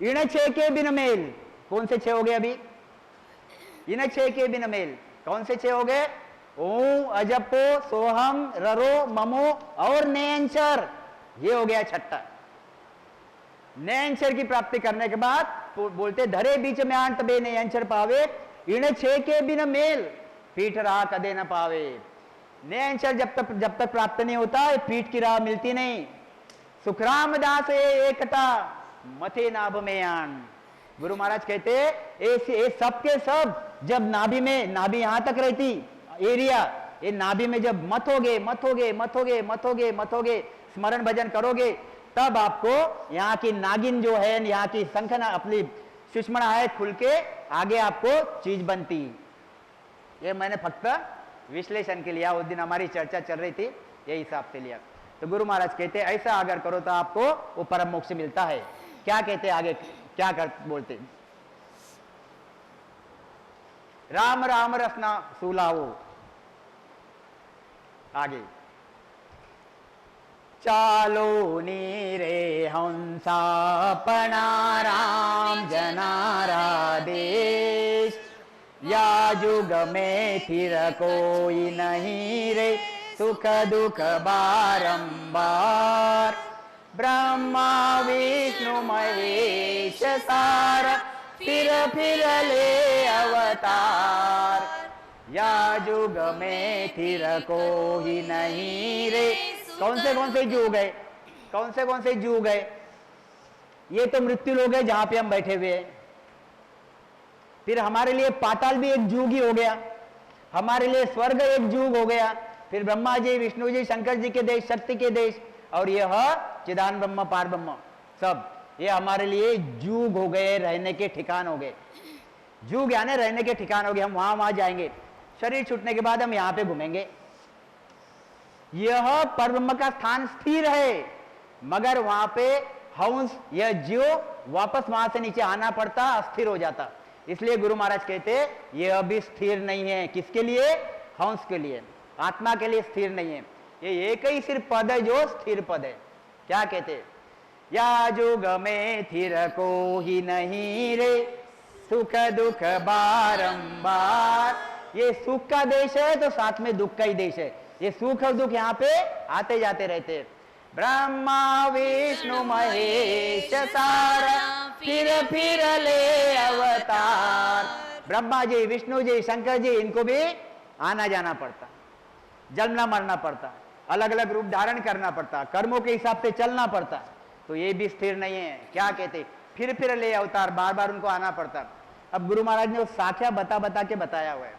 Speaker 1: इण छे के बिन मेल। कौन से 6 हो गए अभी? इण छे के बिन मेल। कौन से 6 हो गए? ओम, अजपो, सोहम, ररो, ममो और नयंचर। ये हो गया 6ठा। नयंचर की प्राप्ति करने के बाद बोलते धरे बीच में आन तबे नयंचर पावे। इण छे के बिन मेल पीठ राह कदे न पावे। नयंचर जब तक प्राप्त नहीं होता, पीठ की राह मिलती नहीं। सुखराम दास एकता मथे नाभ में आन। गुरु महाराज कहते ऐसे सब के सब जब नाभि में, नाभि यहां तक रहती एरिया, ये नाभि में जब मथोगे मथोगे मथोगे मथोगे मथोगे, स्मरण भजन करोगे, तब आपको यहाँ की नागिन जो है, यहाँ की संखना अपनी सुषमणा है खुल के आगे आपको चीज बनती। ये मैंने फक्त विश्लेषण के लिया, उस दिन हमारी चर्चा चल रही थी, ये हिसाब से लिया। तो गुरु महाराज कहते ऐसा अगर करो तो आपको वो परम मोक्ष मिलता है। क्या कहते आगे, क्या कर बोलते? राम राम रसना सुलाओ। आगे चालो नीरे हंसापना राम जनारा देश। या युग में फिर कोई नहीं रे सुख दुख बारंबार। ब्रह्मा विष्णु महेश सारा फिर ले अवतार। या युग में फिर कोई नहीं रे। कौन से युग है? कौन से युग है? ये तो मृत्यु लोग है जहां पे हम बैठे हुए हैं। फिर हमारे लिए पाताल भी एक युग ही हो गया, हमारे लिए स्वर्ग एक युग हो गया, फिर ब्रह्मा जी, विष्णु जी, शंकर जी के देश, शक्ति के देश, और यह चिदान ब्रह्म, पार ब्रह्म, सब ये हमारे लिए युग हो गए, रहने के ठिकान हो गए। युग यानी रहने के ठिकान हो गए। हम वहां जाएंगे, शरीर छूटने के बाद हम यहाँ पे घूमेंगे। यह परब्रह्म का स्थान स्थिर है, मगर वहां पे हंस यह जीव वापस वहां से नीचे आना पड़ता, अस्थिर हो जाता। इसलिए गुरु महाराज कहते यह अभी स्थिर नहीं है। किसके लिए? हंस के लिए, आत्मा के लिए स्थिर नहीं है। ये एक ही सिर्फ पद है जो स्थिर पद है। क्या कहते? या युग में स्थिर को ही नहीं रे सुख दुख बारंबार। ये सुख का देश है तो साथ में दुख का ही देश है। ये सुख और दुख यहाँ पे आते जाते रहते। ब्रह्मा विष्णु महेश सारा फिर ले अवतार। ब्रह्मा जी, विष्णु जी, शंकर जी, इनको भी आना जाना पड़ता, जन्मना मरना पड़ता, अलग अलग रूप धारण करना पड़ता, कर्मों के हिसाब से चलना पड़ता। तो ये भी स्थिर नहीं है। क्या कहते? फिर ले अवतार, बार बार उनको आना पड़ता। अब गुरु महाराज ने वो साख्या बता के बताया हुआ है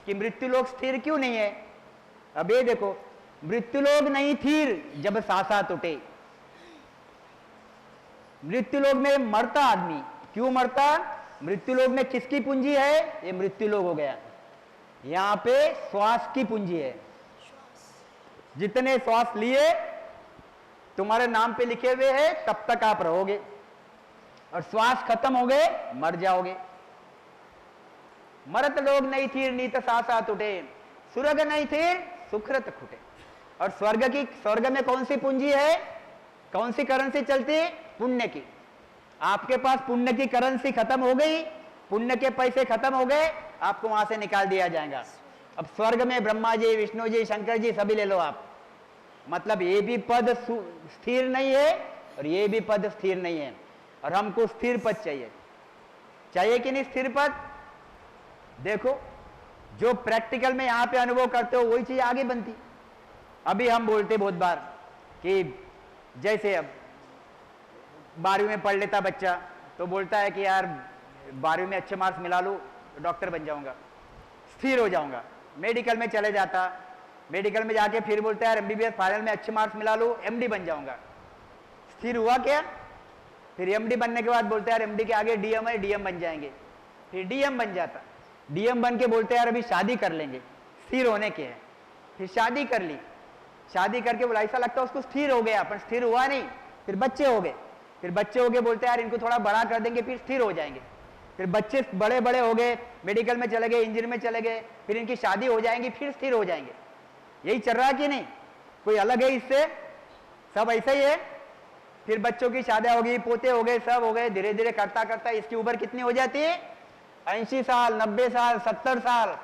Speaker 1: कि मृत्यु लोग स्थिर क्यों नहीं है। अब ये देखो, मृत्यु लोग नहीं स्थिर जब सांसा टूटे। मृत्यु लोग में मरता आदमी क्यों मरता? मृत्यु लोग में किसकी पूंजी है? ये मृत्यु लोग हो गया। यहां पे श्वास की पूंजी है। जितने श्वास लिए तुम्हारे नाम पे लिखे हुए हैं तब तक आप रहोगे, और श्वास खत्म हो गए मर जाओगे। मरत लोग नहीं थीर नीत सासा टूटे, स्वर्ग नहीं थीर सुकृत खुटे। और स्वर्ग में कौन सी पूंजी है? कौन सी करेंसी चलती? पुण्य की। आपके पास पुण्य की करेंसी खत्म हो गई, पुण्य के पैसे खत्म हो गए, आपको वहां से निकाल दिया जाएगा। अब स्वर्ग में ब्रह्मा जी, विष्णु जी, शंकर जी सभी ले लो आप। मतलब ये भी पद स्थिर नहीं है और ये भी पद स्थिर नहीं है, और हमको स्थिर पद चाहिए। चाहिए कि नहीं स्थिर पद? देखो, जो प्रैक्टिकल में यहां पे अनुभव करते हो वही चीज आगे बनती। अभी हम बोलते बहुत बार कि जैसे अब 12वीं में पढ़ लेता बच्चा तो बोलता है कि यार 12वीं में अच्छे मार्क्स मिला लूँ डॉक्टर बन जाऊंगा, स्थिर हो जाऊंगा। मेडिकल में चले जाता, मेडिकल में जाके फिर बोलता है यार MBBS फाइनल में अच्छे मार्क्स मिला लूँ MD बन जाऊंगा। स्थिर हुआ क्या? फिर एमडी बनने के बाद बोलते हैं यार एमडी के आगे डीएम है, डीएम बन जाएंगे, फिर डीएम बन जाता, डीएम बन के बोलते हैं यार अभी शादी कर लेंगे, स्थिर होने के हैं, फिर शादी कर ली, शादी करके बोला ऐसा लगता है उसको स्थिर हो गया, पर स्थिर हुआ नहीं, फिर बच्चे हो गए, फिर बच्चे हो गए बोलते हैं यार इनको थोड़ा बड़ा कर देंगे फिर स्थिर हो जाएंगे, फिर बच्चे बड़े बड़े हो गए, मेडिकल में चले गए, इंजीनियर में चले गए, फिर इनकी शादी हो जाएंगी, फिर स्थिर हो जाएंगे। यही चल रहा है कि नहीं? कोई अलग है इससे? सब ऐसा ही है। फिर बच्चों की शादी हो गई, पोते हो गए, सब हो गए, धीरे धीरे करता करता इसकी उम्र कितनी हो जाती है? 80 साल, 90 साल, 70 साल,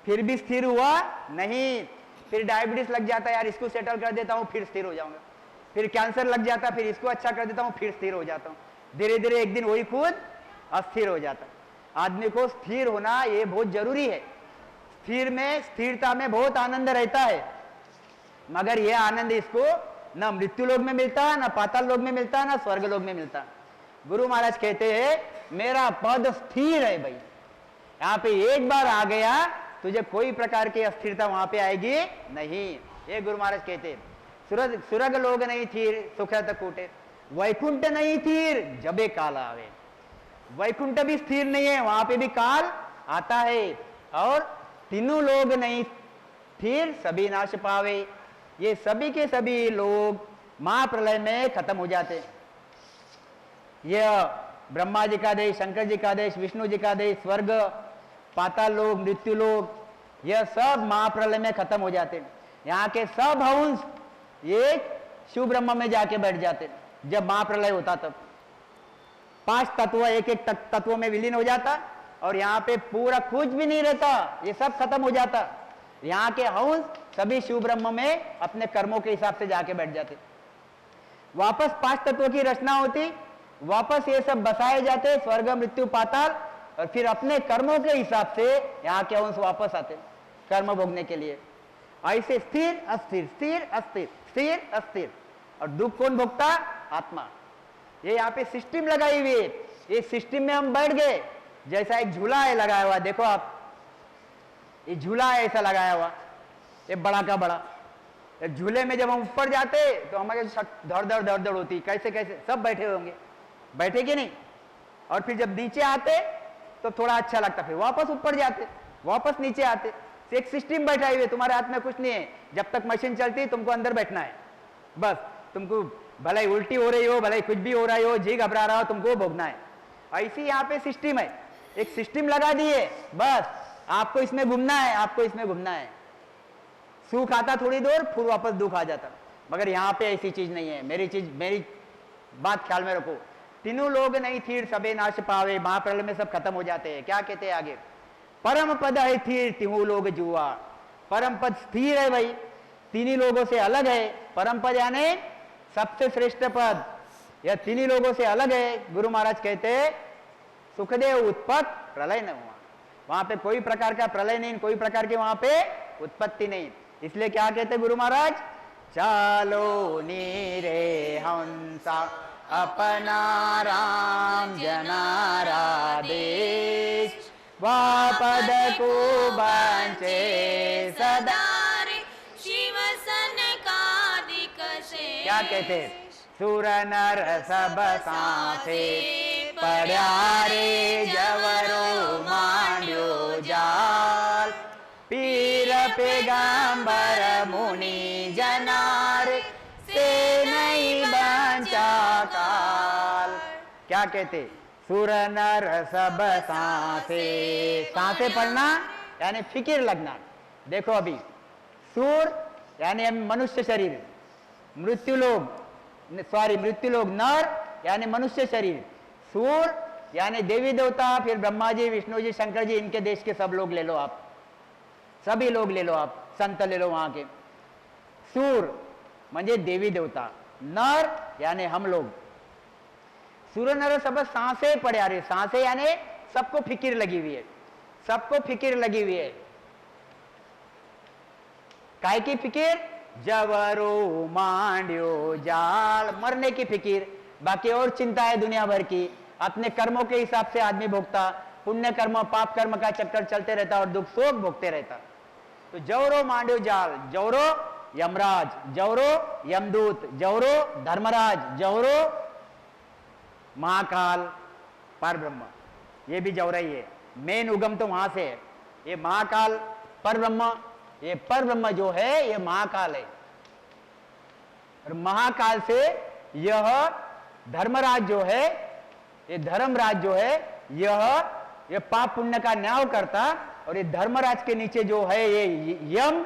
Speaker 1: फिर भी स्थिर हुआ नहीं। फिर डायबिटीज लग जाता है, यार इसको सेटल कर देता हूँ फिर स्थिर हो जाऊंगा, फिर कैंसर लग जाता, फिर इसको अच्छा कर देता हूँ फिर स्थिर हो जाता हूँ। धीरे धीरे एक दिन वही खुद अस्थिर हो जाता। आदमी को स्थिर होना ये बहुत जरूरी है। स्थिरता में बहुत आनंद रहता है, मगर यह आनंद इसको न मृत्यु लोक में मिलता, न पाताल लोक में मिलता, न स्वर्ग लोक में मिलता। गुरु महाराज कहते हैं मेरा पद स्थिर है भाई, यहाँ पे एक बार आ गया तुझे कोई प्रकार की अस्थिरता वहां पे आएगी नहीं। ये गुरु महाराज कहते हैं सुरग लोग नहीं थीर सुखत कूटे, वैकुंठ नहीं थीर जबे काल आवे। वैकुंठ भी स्थिर नहीं है, वहां पे भी काल आता है। और तीनों लोग नहीं स्थिर सभी नाश पावे, ये सभी के सभी लोग महाप्रलय में खत्म हो जाते। यह ब्रह्मा जी का देश, शंकर जी का देश, विष्णु जी का देश, स्वर्ग, पाताल लोक, मृत्यु लोक, यह सब महाप्रलय में खत्म हो जाते। यहाँ के सब अंश ये शिव ब्रह्म में जाके बैठ जाते। जब महाप्रलय होता तब 5 तत्व एक एक तत्वों में विलीन हो जाता, और यहाँ पे पूरा कुछ भी नहीं रहता, ये सब खत्म हो जाता। यहाँ के अंश सभी शिव ब्रह्म में अपने कर्मों के हिसाब से जाके बैठ जाते। वापस 5 तत्वों की रचना होती, वापस ये सब बसाए जाते स्वर्ग, मृत्यु, पाताल, और फिर अपने कर्मों के हिसाब से यहाँ के अंश वापस आते कर्म भोगने के लिए। ऐसे स्थिर अस्थिर, स्थिर अस्थिर, स्थिर अस्थिर। और दुख कौन भोगता? आत्मा। ये यहाँ पे सिस्टम लगाई हुई है, ये सिस्टम में हम बैठ गए। जैसा एक झूला है लगाया हुआ, देखो आप, ये झूला है ऐसा लगाया हुआ, ये बड़ा का बड़ा। झूले में जब हम ऊपर जाते तो हमारे धड़ धड़ होती, कैसे कैसे सब बैठे होंगे, बैठे कि नहीं? और फिर जब नीचे आते तो थोड़ा अच्छा लगता, फिर वापस ऊपर जाते, वापस नीचे आते। एक सिस्टम बैठा हुई है, तुम्हारे हाथ में कुछ नहीं है। जब तक मशीन चलती है तुमको अंदर बैठना है, बस। तुमको भले उल्टी हो रही हो, भले कुछ भी हो रहा हो, जी घबरा रहा हो, तुमको भोगना है। ऐसी यहाँ पे सिस्टम है, एक सिस्टम लगा दी है, बस आपको इसमें घूमना है, आपको इसमें घूमना है। सुख आता थोड़ी देर, फिर वापस दुख आ जाता। मगर यहाँ पे ऐसी चीज नहीं है। मेरी बात ख्याल में रखो। तीनों लोग नहीं थीर सबे नाश पावे, महाप्रलय में सब खत्म हो जाते हैं। क्या कहते हैं आगे? परम पद है थीर तिहु लोग जुआ। परम पद स्थिर है भाई, तीनों लोगों से अलग है। परम पद यानी सबसे श्रेष्ठ पद, यह तीनों लोगों से अलग है। गुरु महाराज कहते हैं सुखदेव उत्पत्त प्रलय न हुआ, वहां पे कोई प्रकार का प्रलय नहीं, कोई प्रकार की वहां पे उत्पत्ति नहीं। इसलिए क्या कहते गुरु महाराज? चालो नीरे हंसा अपना राम जनारा देश, वापद को बंचे सदा
Speaker 2: रे शिव सनकादिक से।
Speaker 1: क्या कहते? सुर नर सब साथे पड़ारे जवरो मांड्यो जाल, पीर पैगंबर मुनि जनार से नहीं बचा काल। क्या कहते? सुर नर सब सांसे, सांसे पढ़ना यानी फिकिर लगना। देखो अभी सुर यानी मनुष्य शरीर, मृत्यु लोग नर यानी मनुष्य शरीर, सूर यानी देवी देवता, फिर ब्रह्मा जी, विष्णु जी, शंकर जी, इनके देश के सब लोग ले लो आप, सभी लोग ले लो आप, संत ले लो वहां के। सूर म्हणजे देवी देवता, नर यानी हम लोग। सूर नर सब सांसे पड़े आ रहे, सांसे यानी सबको फिकिर लगी हुई है, सबको फिकिर लगी हुई है। काय की फिकिर? जवरो मांड्यो जाल, मरने की फिकिर। बाकी और चिंता है दुनिया भर की, अपने कर्मों के हिसाब से आदमी भोगता, पुण्य कर्म पाप कर्म का चक्कर चलते रहता और दुख शोक भोगते रहता। तो जवरो मांड्यो जाल, जवरो यमराज, जवरो यमदूत, जवरो धर्मराज, जवरो महाकाल पर ब्रह्म, ये भी जौरई है। मेन उगम तो वहां से है। ये महाकाल पर ब्रह्म, ये पर ब्रह्म जो है ये महाकाल है। और महाकाल से यह धर्मराज जो है, ये धर्मराज जो है यह पाप पुण्य का न्याय करता। और ये धर्मराज के नीचे जो है ये यम,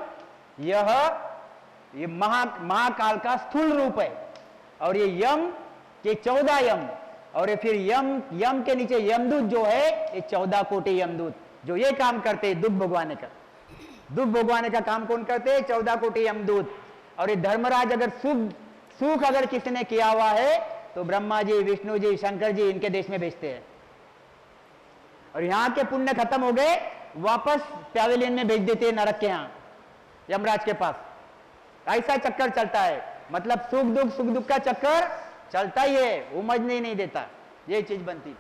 Speaker 1: ये महाकाल का स्थूल रूप है। और ये यम के 14 यम, और ये फिर यम के नीचे यमदूत जो है ये 14 कोटि यमदूत जो ये काम करते हैं दुख भोगवाने का। दुख भोगवाने का काम कौन करते हैं? 14 कोटि यमदूत। और ये धर्मराज अगर सुख अगर किसी ने किया हुआ है तो ब्रह्मा जी, विष्णु जी, शंकर जी इनके देश में भेजते हैं। और यहां के पुण्य खत्म हो गए, वापस पैवेलियन में भेज देते हैं नरक के यहां, यमराज के पास। ऐसा चक्कर चलता है। मतलब सुख दुख का चक्कर चलता ही है, उमजने नहीं देता, ये चीज बनती।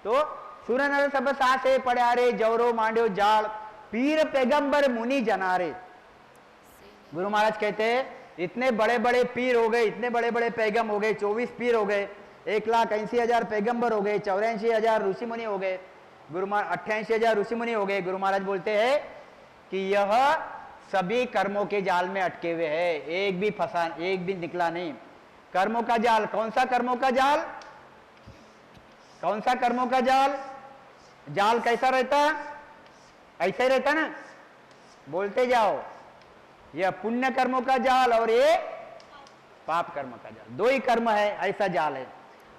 Speaker 1: तो सूर्य नर सब सासे पड़ारे, जौरो मांड्यो जाल, पीर पैगंबर मुनि जनारे। गुरु महाराज कहते हैं इतने बड़े बड़े पीर हो गए, इतने बड़े बड़े पैगम हो गए, 24 पीर हो गए, 1,80,000 पैगंबर हो गए, 84,000 ऋषि मुनि हो गए, 88,000 ऋषि मुनि हो गए। गुरु महाराज बोलते हैं कि यह सभी कर्मों के जाल में अटके हुए हैं, एक भी निकला नहीं। कर्मों का जाल, कौन सा कर्मों का जाल? कौन सा कर्मों का जाल? जाल कैसा रहता? ऐसा ही रहता ना, बोलते जाओ। यह पुण्य कर्मों का जाल और ये पाप कर्म का जाल, दो ही कर्म है, ऐसा जाल है।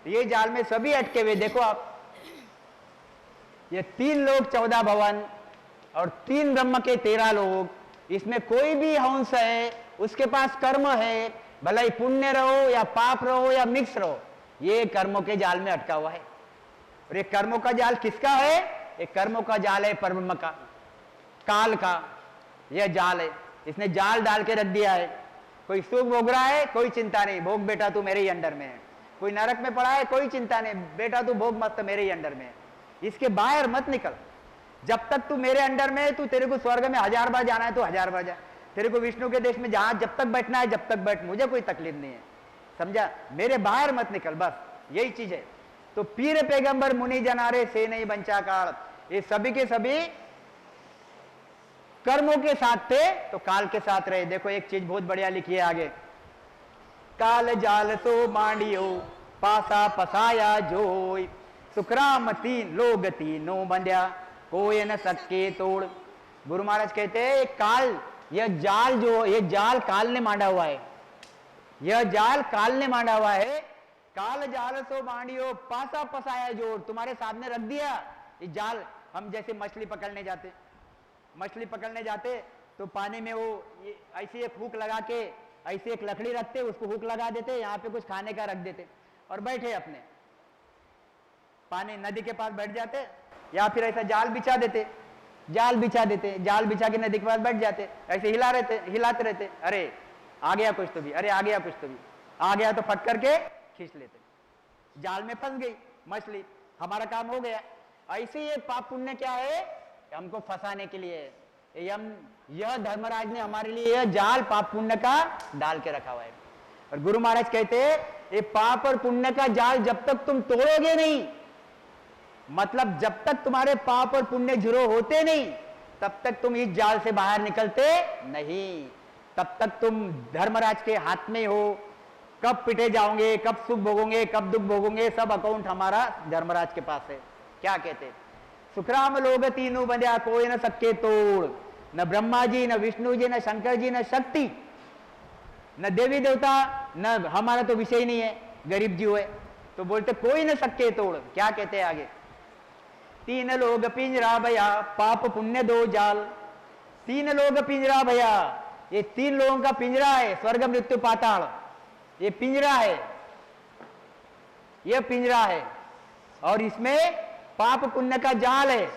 Speaker 1: ये जाल में सभी अटके हुए। देखो आप, ये 3 लोग 14 भवन और 3 ब्रह्म के 13 लोग, इसमें कोई भी हंस है, उसके पास कर्म है, भला ही पुण्य रहो या पाप रहो या मिक्स रहो, ये कर्मों के जाल में अटका हुआ है। और ये कर्मों का जाल किसका है? ये कर्मों का जाल है परब्रह्म का, काल का यह जाल है। इसने जाल डाल के रख दिया है। कोई सुख भोग रहा है, कोई चिंता नहीं, भोग बेटा तू मेरे ही अंडर में है। कोई नरक में पड़ा है, कोई चिंता नहीं, बेटा तू भोग मत, मेरे ही अंडर में है। इसके बाहर मत निकल। जब तक तू मेरे अंडर में है, तू तेरे को स्वर्ग में 1000 बार जाना है तो 1000 बार जा, तेरे को विष्णु के देश में जहां जब तक बैठना है जब तक बैठ, मुझे कोई तकलीफ नहीं है, समझा? मेरे बाहर मत निकल, बस यही चीज है। तो पीर पैगंबर मुनि जनारे से नहीं बंचा काल, ये सभी के सभी कर्मों के साथ थे तो काल के साथ रहे। देखो एक चीज बहुत बढ़िया लिखी है आगे, काल जाल सो मांडियो पासा पसाया जोई, सुखराम 3 लोग 3 बंध्या, कोई न सके तोड़। गुरु महाराज कहते हैं काल, यह जाल जो, ये जाल काल ने मांडा हुआ है, यह जाल काल ने मांडा हुआ है। काल जाल सो मांडियो पासा पसाया जोड़, तुम्हारे सामने रख दिया ये जाल। हम जैसे मछली पकड़ने जाते तो पानी में वो ऐसी एक हुक लगा के, ऐसी एक लकड़ी रखते, उसको हुक लगा देते, यहाँ पे कुछ खाने का रख देते और बैठे अपने पानी नदी के पास बैठ जाते, या फिर ऐसा जाल बिछा देते, जाल बिछा के नदी के पास बैठ जाते, ऐसे हिलाते रहते, अरे आ गया कुछ तो भी, अरे आ गया कुछ तो भी, आ गया तो फट करके खींच लेते, जाल में फंस गई मछली, हमारा काम हो गया। ऐसे ये पाप पुण्य क्या है? हमको फंसाने के लिए यह धर्मराज ने हमारे लिए यह जाल पाप पुण्य का डाल के रखा हुआ है। और गुरु महाराज कहते हैं ये पाप और पुण्य का जाल जब तक तुम तोड़ोगे नहीं, मतलब जब तक तुम्हारे पाप और पुण्य जुड़ो होते नहीं, तब तक तुम इस जाल से बाहर निकलते नहीं। तब तक तुम धर्मराज के हाथ में हो, कब पिटे जाओगे, कब सुख भोगोगे, कब दुख भोगोगे, सब अकाउंट हमारा धर्मराज के पास है। क्या कहते? सुखराम लोग 3 बंध्या, कोई न सके तोड़, न ब्रह्मा जी, न विष्णु जी, न शंकर जी, न शक्ति, न देवी देवता, न हमारा तो विषय ही नहीं है, गरीब जीव है। तो बोलते कोई न सके तोड़। क्या कहते हैं आगे? 3 लोग पिंजरा भया, पाप पुण्य 2 जाल। 3 लोग पिंजरा भया, ये 3 लोगों का पिंजरा है, स्वर्ग मृत्यु पाताल, ये पिंजरा है, ये पिंजरा है। और इसमें पाप पुण्य का जाल है,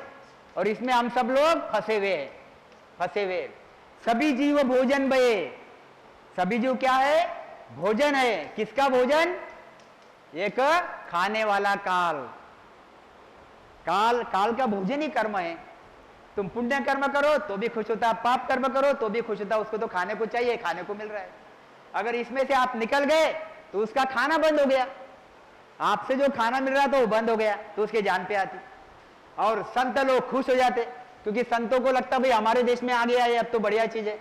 Speaker 1: और इसमें हम सब लोग फंसे हुए। सभी जीव भोजन भये, सभी जीव क्या है? भोजन है। किसका भोजन? एक खाने वाला काल का भोजन ही कर्म है। तुम पुण्य कर्म करो तो भी खुश होता, पाप कर्म करो तो भी खुश होता, उसको तो खाने को चाहिए, खाने को मिल रहा है। अगर इसमें से आप निकल गए तो उसका खाना बंद हो गया, आपसे जो खाना मिल रहा था वो बंद हो गया तो उसके जान पे आती। और संत लोग खुश हो जाते क्योंकि संतों को लगता भाई हमारे देश में आ गया है, अब तो बढ़िया चीज है,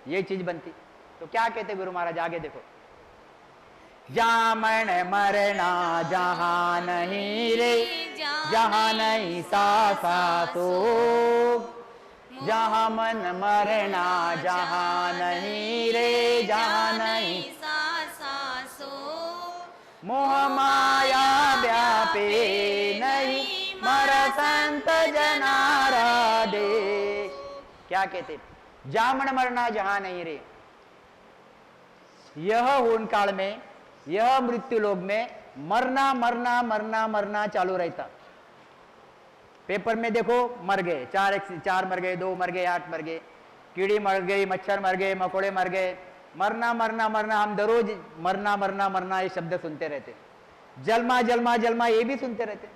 Speaker 1: ये चीज बनती। तो क्या कहते गुरु महाराज आगे देखो, जामन मरना जहां नहीं रे, जहां नहीं सा सुख, जहां मन मरना जहां नहीं रे, जहां नहीं मोह माया व्यापे नहीं, मर संत जनारा देश। क्या कहते, जामन मरना जहां नहीं रे, यह होन काल में, यह मृत्यु लोक में मरना मरना मरना मरना चालू रहता। पेपर में देखो मर गए, 4 मर गए, 2 मर गए, 8 मर गए, कीड़ी मर गई, मच्छर मर गए, मकोड़े मर गए, मरना मरना मरना। हम दररोज मरना मरना मरना ये शब्द सुनते रहते, जलमा जलमा जलमा ये भी सुनते रहते,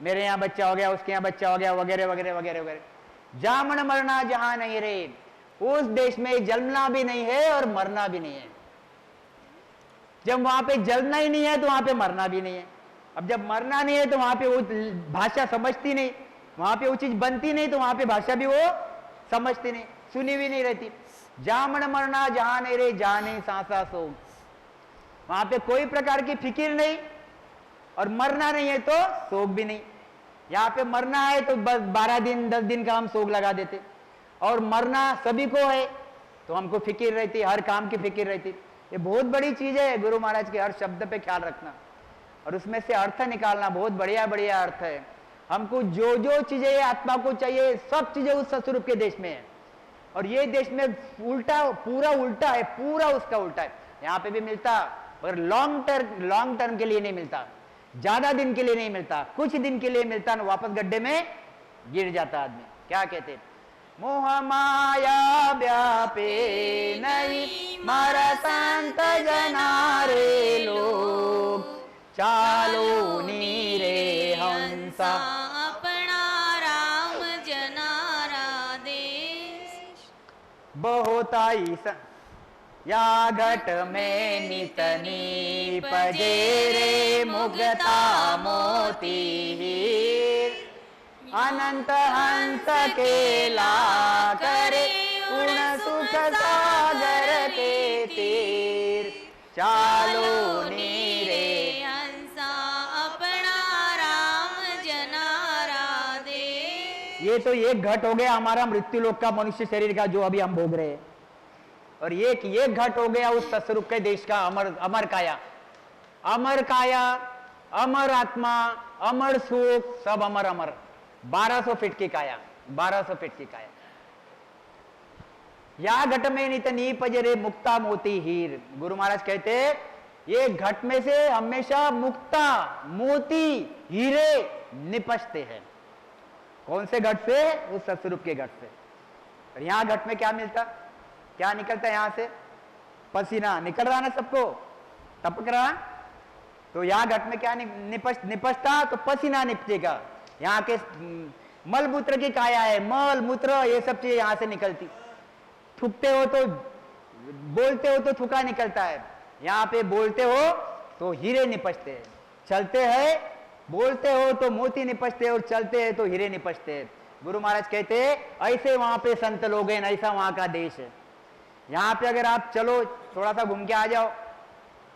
Speaker 1: मेरे यहाँ बच्चा हो गया, उसके यहाँ बच्चा हो गया, वगैरह वगैरह वगैरह वगैरह। जामन मरना जहां नहीं रे, उस देश में जलना भी नहीं है और मरना भी नहीं है। जब वहां पे जलना ही नहीं है तो वहां पे मरना भी नहीं है। अब जब मरना नहीं है तो वहां पे वो भाषा समझती नहीं, वहां पे वो चीज बनती नहीं तो वहां पे भाषा भी वो समझती नहीं, सुनी भी नहीं रहती। जामन मरना जहां नहीं रे, जाने सांसा सो, वहां पे कोई प्रकार की फिक्र नहीं और मरना नहीं है तो शोक भी नहीं। यहाँ पे मरना है तो बस 12 दिन 10 दिन का हम शोक लगा देते, और मरना सभी को है तो हमको फिक्र रहती, हर काम की फिक्र रहती। ये बहुत बड़ी चीज है गुरु महाराज के हर शब्द पे ख्याल रखना और उसमें से अर्थ निकालना, बहुत बढ़िया बढ़िया अर्थ है। हमको जो जो चीजें आत्मा को चाहिए सब चीजें उस सतस्वरूप के देश में है, और ये देश में उल्टा, पूरा उल्टा है, पूरा उसका उल्टा है। यहाँ पे भी मिलता मगर लॉन्ग टर्म के लिए नहीं मिलता, ज्यादा दिन के लिए नहीं मिलता, कुछ दिन के लिए मिलता, ना वापस गड्ढे में गिर जाता आदमी। क्या कहते, मोह माया व्यापे नहीं, मर संत जनारे लोग, चालो नीरे हंसा
Speaker 2: अपना राम जनारा देश।
Speaker 1: बहुत आई या घट में नितनी पजेरे, मुगता मोती हीर, अनंत हंस के ला करे, उन सुख सागर के तीर, चालो नीरे
Speaker 2: हंसा अपना राम जनारा देश।
Speaker 1: ये तो एक घट हो गया हमारा मृत्यु लोक का मनुष्य शरीर का जो अभी हम भोग रहे हैं, और एक घट हो गया उस सतस्वरूप के देश का अमर काया, अमर काया, अमर आत्मा, अमर सुख, सब अमर अमर। 1200 फीट की काया, 1200 फीट की काया। या घट में नित नीप जरे, मुक्ता मोती हीर। गुरु महाराज कहते ये घट में से हमेशा मुक्ता मोती हीरे निपजते हैं। कौन से घट से? उस सतस्वरूप के घट से। और यहां घट में क्या मिलता, क्या निकलता है? यहां से पसीना निकल रहा ना, सबको टपक रहा, तो यहां घट में क्या निपजता? तो पसीना निपटेगा। यहाँ के मल मूत्र की काया है, मल मूत्र ये सब चीजें यहां से निकलती। थूकते हो तो, बोलते हो तो थूका निकलता है, यहाँ पे बोलते हो तो हीरे निपजते हैं, चलते हैं बोलते हो तो मोती निपजते और चलते हैं तो हीरे निपजते हैं। गुरु महाराज कहते हैं ऐसे वहां पे संत लोग हैं, ऐसा वहां का देश है। यहाँ पे अगर आप चलो थोड़ा सा घूम के आ जाओ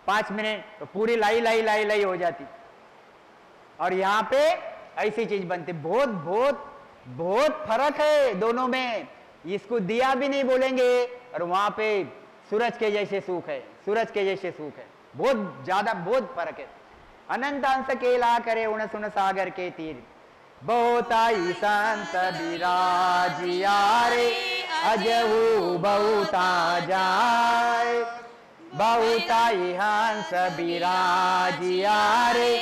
Speaker 1: 5 मिनट तो पूरी लाई लाई लाई लाई हो जाती, और यहाँ पे ऐसी चीज बनती। बहुत बहुत बहुत फर्क है दोनों में। इसको दिया भी नहीं बोलेंगे और वहां पे सूरज के जैसे सुख है, सूरज के जैसे सुख है, बहुत ज्यादा बहुत फर्क है। अनंत अंश केला करे उन सुन सागर के तीर, बहुत आई संत विराजिया रे, अजहू बहुता जाए, बहुत आई हंस विराजिया रे,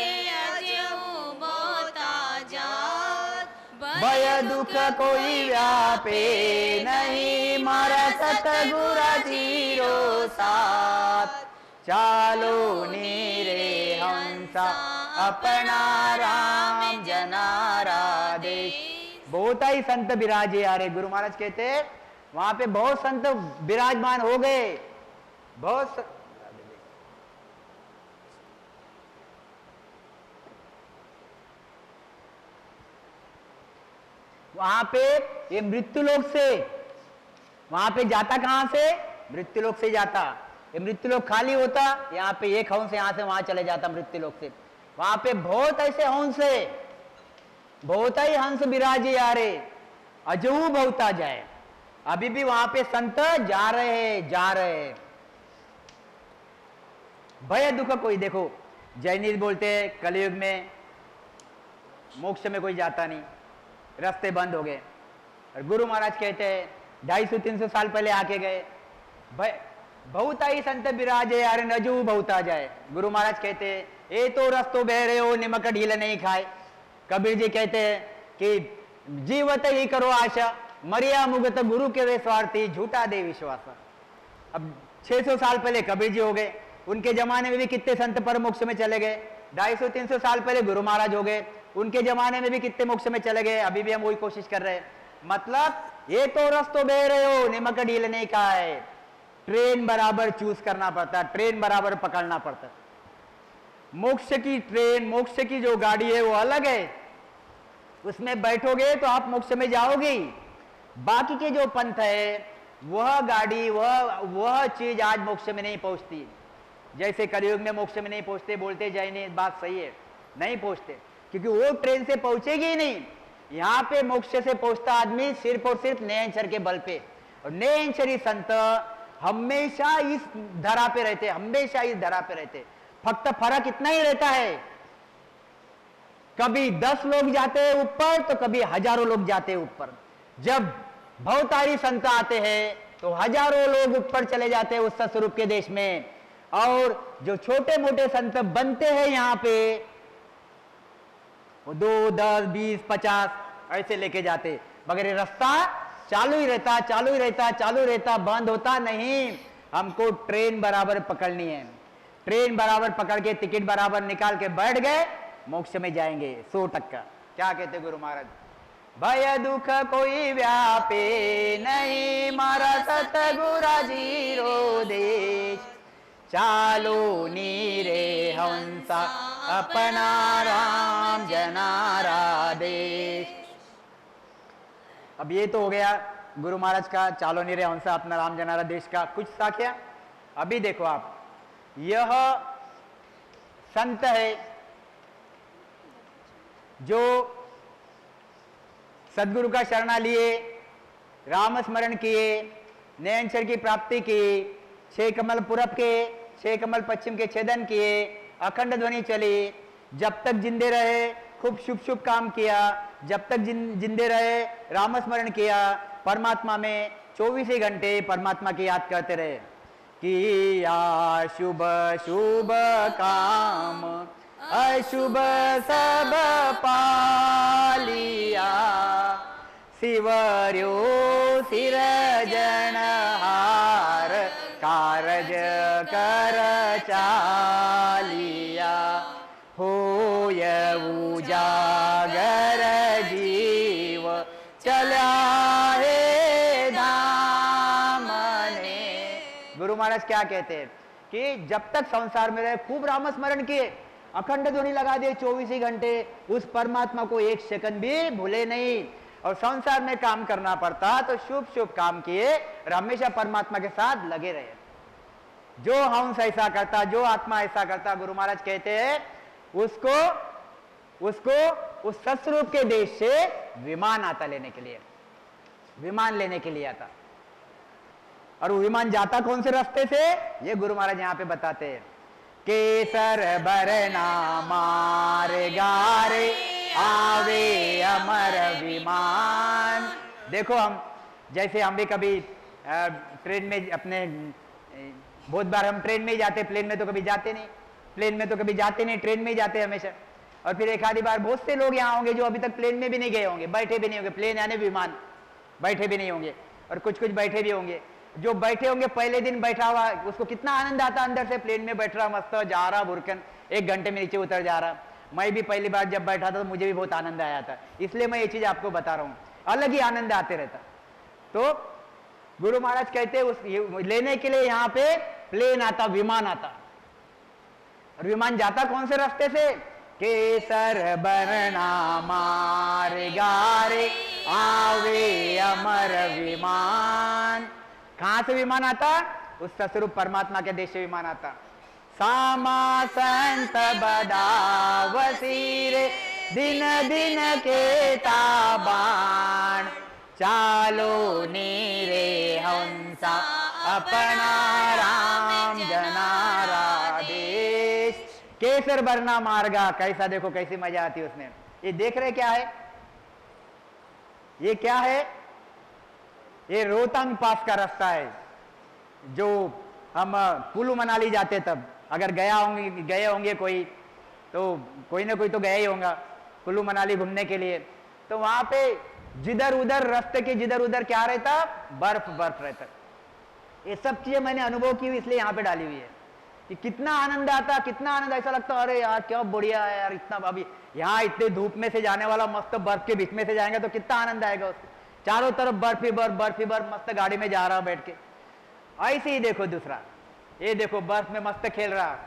Speaker 1: भय दुख कोई व्यापे नहीं, मारा सतगुरा जीरो साथ, चालो नीरे हंसा अपना राम जनारा देश। बहुत ही संत विराजे आ रहे। गुरु महाराज कहते वहां पे बहुत संत विराजमान हो गए, बहुत वहां पे ये मृत्यु लोक से, वहां पे जाता कहां से? मृत्यु लोक से जाता। ये मृत्यु लोक खाली होता, यहाँ पे एक हंस यहां से वहां चले जाता मृत्यु लोक से। वहां पे बहुत ऐसे हंस है, बहुत ही हंस विराजे आ रे, अजू बहुता जाए। अभी भी वहां पे संत जा रहे हैं, जा रहे हैं। भय दुख कोई, देखो जैनिज बोलते हैं कलयुग में मोक्ष में कोई जाता नहीं, रास्ते बंद हो गए। और गुरु महाराज कहते हैं 250-300 साल पहले आके गए, भय बहुत ही संत विराजे यार नजू बहुता जाए। गुरु महाराज कहते हैं ये तो रस्तो बह रहे हो, निमक ढील नहीं खाए। कबीर जी कहते हैं कि जीवत ही करो आशा, मरिया मुगत गुरु के वे स्वार्थी, झूठा दे विश्वास। अब 600 साल पहले कबीर जी हो गए, उनके जमाने में भी कितने संत पर मोक्ष में चले गए। 250-300 साल पहले गुरु महाराज हो गए, उनके जमाने में भी कितने मोक्ष में चले गए। अभी भी हम वही कोशिश कर रहे हैं। मतलब ये तो रस्तो बह रहे हो, निमक ढील नहीं खाए। ट्रेन बराबर चूज करना पड़ता है, ट्रेन बराबर पकड़ना पड़ता है। मोक्ष की ट्रेन, मोक्ष की जो गाड़ी है वो अलग है, उसमें बैठोगे तो आप मोक्ष में जाओगे। बाकी के जो पंथ है वह गाड़ी, वह चीज आज मोक्ष में नहीं पहुंचती। जैसे कलयुग में मोक्ष में नहीं पहुंचते बोलते जैन, बात सही है, नहीं पहुंचते, क्योंकि वो ट्रेन से पहुंचेगी ही नहीं। यहाँ पे मोक्ष से पहुंचता आदमी सिर्फ और सिर्फ नयनचर के बल पे। और नयनचरी संत हमेशा इस धरा पे रहते, हमेशा इस धरा पे रहते। फक्त फर्क इतना ही रहता है, कभी 10 लोग जाते हैं ऊपर तो कभी हजारों लोग जाते हैं ऊपर। जब भवतारी संत आते हैं तो हजारों लोग ऊपर चले जाते हैं उस सतस्वरूप के देश में। और जो छोटे मोटे संत बनते हैं यहाँ पे वो 2, 10, 20, 50 ऐसे लेके जाते, मगर ये रास्ता चालू ही रहता, चालू ही रहता, चालू रहता, बंद होता नहीं। हमको ट्रेन बराबर पकड़नी है, ट्रेन बराबर पकड़ के टिकट बराबर निकाल के बैठ गए, मोक्ष में जाएंगे 100%। क्या कहते गुरु महाराज? भय दुख कोई व्यापे नहीं, मारा सतगुरा जीरो देश, चालो नीरे हंसा अपना राम जनारा देश। अब ये तो हो गया गुरु महाराज का चालो नीरे हंसा अपना राम जनारा देश का कुछ साख्या। अभी देखो आप, यह संत है जो सदगुरु का शरणा लिए, राम स्मरण किए, नयनचर की प्राप्ति की, 6 कमल पूरब के, 6 कमल पश्चिम के छेदन किए, अखंड ध्वनि चली, जब तक जिंदे रहे खूब शुभ शुभ काम किया, जब तक जिंदे रहे राम स्मरण किया, परमात्मा में 24 घंटे परमात्मा की याद करते रहे। किया शुभ शुभ काम, अशुभ सब पालिया, शिवर्यो सिरजनहार, कारज कर चालिया, होय उजागर जीव, चला है धाम ने। गुरु महाराज क्या कहते हैं कि जब तक संसार में रहे खूब राम स्मरण किए, अखंड ध्वनि लगा दिए 24 घंटे, उस परमात्मा को एक सेकंड भी भूले नहीं। और संसार में काम करना पड़ता तो शुभ शुभ काम किए और हमेशा परमात्मा के साथ लगे रहे। जो हंस ऐसा करता, जो आत्मा ऐसा करता, गुरु महाराज कहते हैं उसको उस सतस्वरूप के देश से विमान आता लेने के लिए, विमान लेने के लिए आता। और वो विमान जाता कौन से रास्ते से, ये गुरु महाराज यहाँ पे बताते हैं। केसर बरना मार गारे, आवे अमर विमान। देखो हम जैसे हम भी कभी ट्रेन में अपने, बहुत बार हम ट्रेन में ही जाते, प्लेन में तो कभी जाते नहीं, प्लेन में तो कभी जाते नहीं, ट्रेन में ही जाते हमेशा। और फिर एक आधी बार बहुत से लोग यहाँ होंगे जो अभी तक प्लेन में भी नहीं गए होंगे, बैठे भी नहीं होंगे, प्लेन यानी विमान, बैठे भी नहीं होंगे। और कुछ कुछ बैठे भी होंगे। जो बैठे होंगे पहले दिन बैठा हुआ, उसको कितना आनंद आता अंदर से, प्लेन में बैठ रहा मस्त, जा रहा बुरकन, 1 घंटे में नीचे उतर जा रहा। मैं भी पहली बार जब बैठा था तो मुझे भी बहुत आनंद आया था, इसलिए मैं ये चीज आपको बता रहा हूँ, अलग ही आनंद आते रहता। तो गुरु महाराज कहते उस लेने के लिए यहाँ पे प्लेन आता, विमान आता। और विमान जाता कौन से रास्ते से, केसर बरना मार्गा रे आवे अमर विमान। कहां से विमान आता? उस सस्वरूप परमात्मा के देश से विमान आता। सामा संत बदावसी रे दिन दिन के ताबान, चालो नीरे हंसा अपना राम जनारा देश। केसर बरना मार्गा, कैसा देखो कैसी मजा आती है उसमें। ये देख रहे क्या है? ये क्या है? ये रोहतांग पास का रास्ता है जो हम कुल्लू मनाली जाते तब, अगर गए होंगे कोई, तो कोई ना कोई तो गया ही होगा कुल्लू मनाली घूमने के लिए। तो वहां पे जिधर उधर रास्ते के जिधर उधर क्या रहता? बर्फ बर्फ रहता। ये सब चीजें मैंने अनुभव की हुई, इसलिए यहाँ पे डाली हुई है कि कितना आनंद आता, कितना आनंद। ऐसा लगता अरे यार क्या बढ़िया है यार, इतना अभी यहाँ इतने धूप में से जाने वाला मस्त बर्फ के बीच में से जाएंगे तो कितना आनंद आएगा उसको। चारों तरफ बर्फ ही बर्फ, बर्फ ही बर्फ, मस्त गाड़ी में जा रहा बैठ के। ऐसे ही देखो दूसरा, ये देखो बर्फ में मस्त खेल रहा,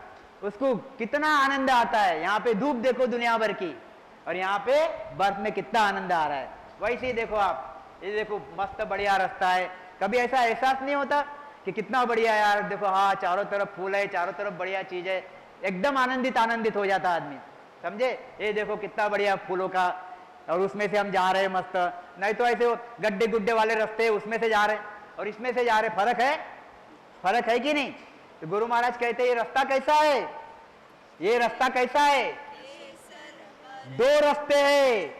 Speaker 1: उसको कितना आनंद आता है। यहाँ पे धूप देखो दुनिया भर की, और यहाँ पे बर्फ में कितना आनंद आ रहा है। वैसे ही देखो आप, ये देखो मस्त बढ़िया रास्ता है। कभी ऐसा एहसास नहीं होता कि कितना बढ़िया यार, देखो हाँ चारों तरफ फूल है, चारों तरफ बढ़िया चीज है, एकदम आनंदित आनंदित हो जाता आदमी, समझे। ये देखो कितना बढ़िया फूलों का, और उसमें से हम जा रहे हैं मस्त। नहीं तो ऐसे गड्ढे गुड्ढे वाले रास्ते उसमें से जा रहे और इसमें से जा रहे, फर्क है? फर्क है कि नहीं? तो गुरु महाराज कहते हैं ये रास्ता कैसा है? ये रास्ता कैसा है? दो रास्ते हैं।